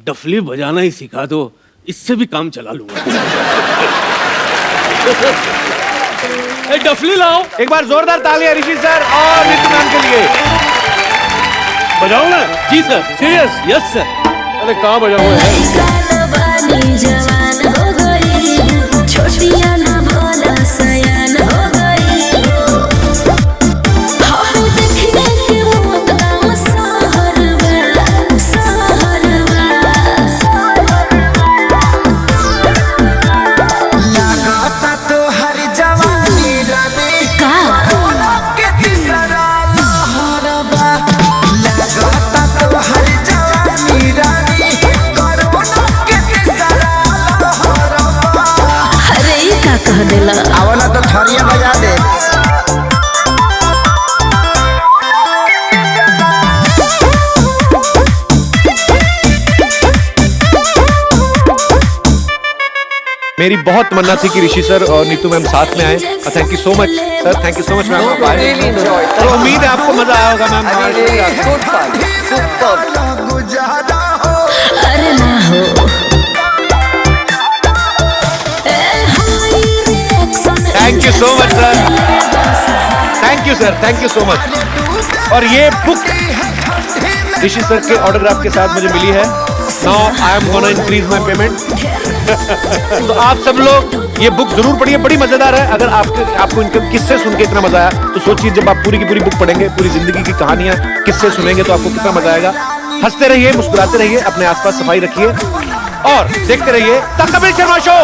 डफली बजाना ही सिखा दो, इससे भी काम चला लूंगा। डफली लाओ। एक बार जोरदार तालियां ऋषि सर और नीतू मैम के लिए। बजाओ ना? जी सर, सीरियस? Yes sir. अरे कहाँ बजाओ है? जवान हो गई, छोटियां ना भोला सयान हो गई। हाँ देखने के मौत गाँव सहरवा, सहरवा। लागता तो हर जवानी रानी कोरोना के तीसरा लहरबा। लागता तो हर जवानी रानी कोरोना के तीसरा लहरबा। अरे ये का कह देला? आवला तो थरिया बजा दे। मेरी बहुत तमन्ना थी कि ऋषि सर और नीतू मैम साथ में आए। Thank you so much sir, thank you so much ma'am. आप आए, तो उम्मीद है आपको मजा आया होगा मैम। गुजारा हो अरे ना हो। Thank you so much sir, thank you sir, thank you so much. और ये बुक ऋषि सर के ऑटोग्राफ के साथ मुझे मिली है। Now I am gonna increase my payment. तो आप सब लोग ये बुक जरूर पढ़िए, बड़ी मजेदार है। अगर आपको इनके किस्से सुन के इतना मजा आया, तो सोचिए जब आप पूरी की पूरी बुक पढ़ेंगे, पूरी जिंदगी की कहानियां किस्से सुनेंगे, तो आपको कितना मजा आएगा। हंसते रहिए, मुस्कुराते रहिए, अपने आसपास सफाई रखिए और देखते रहिए द कपिल शर्मा शो।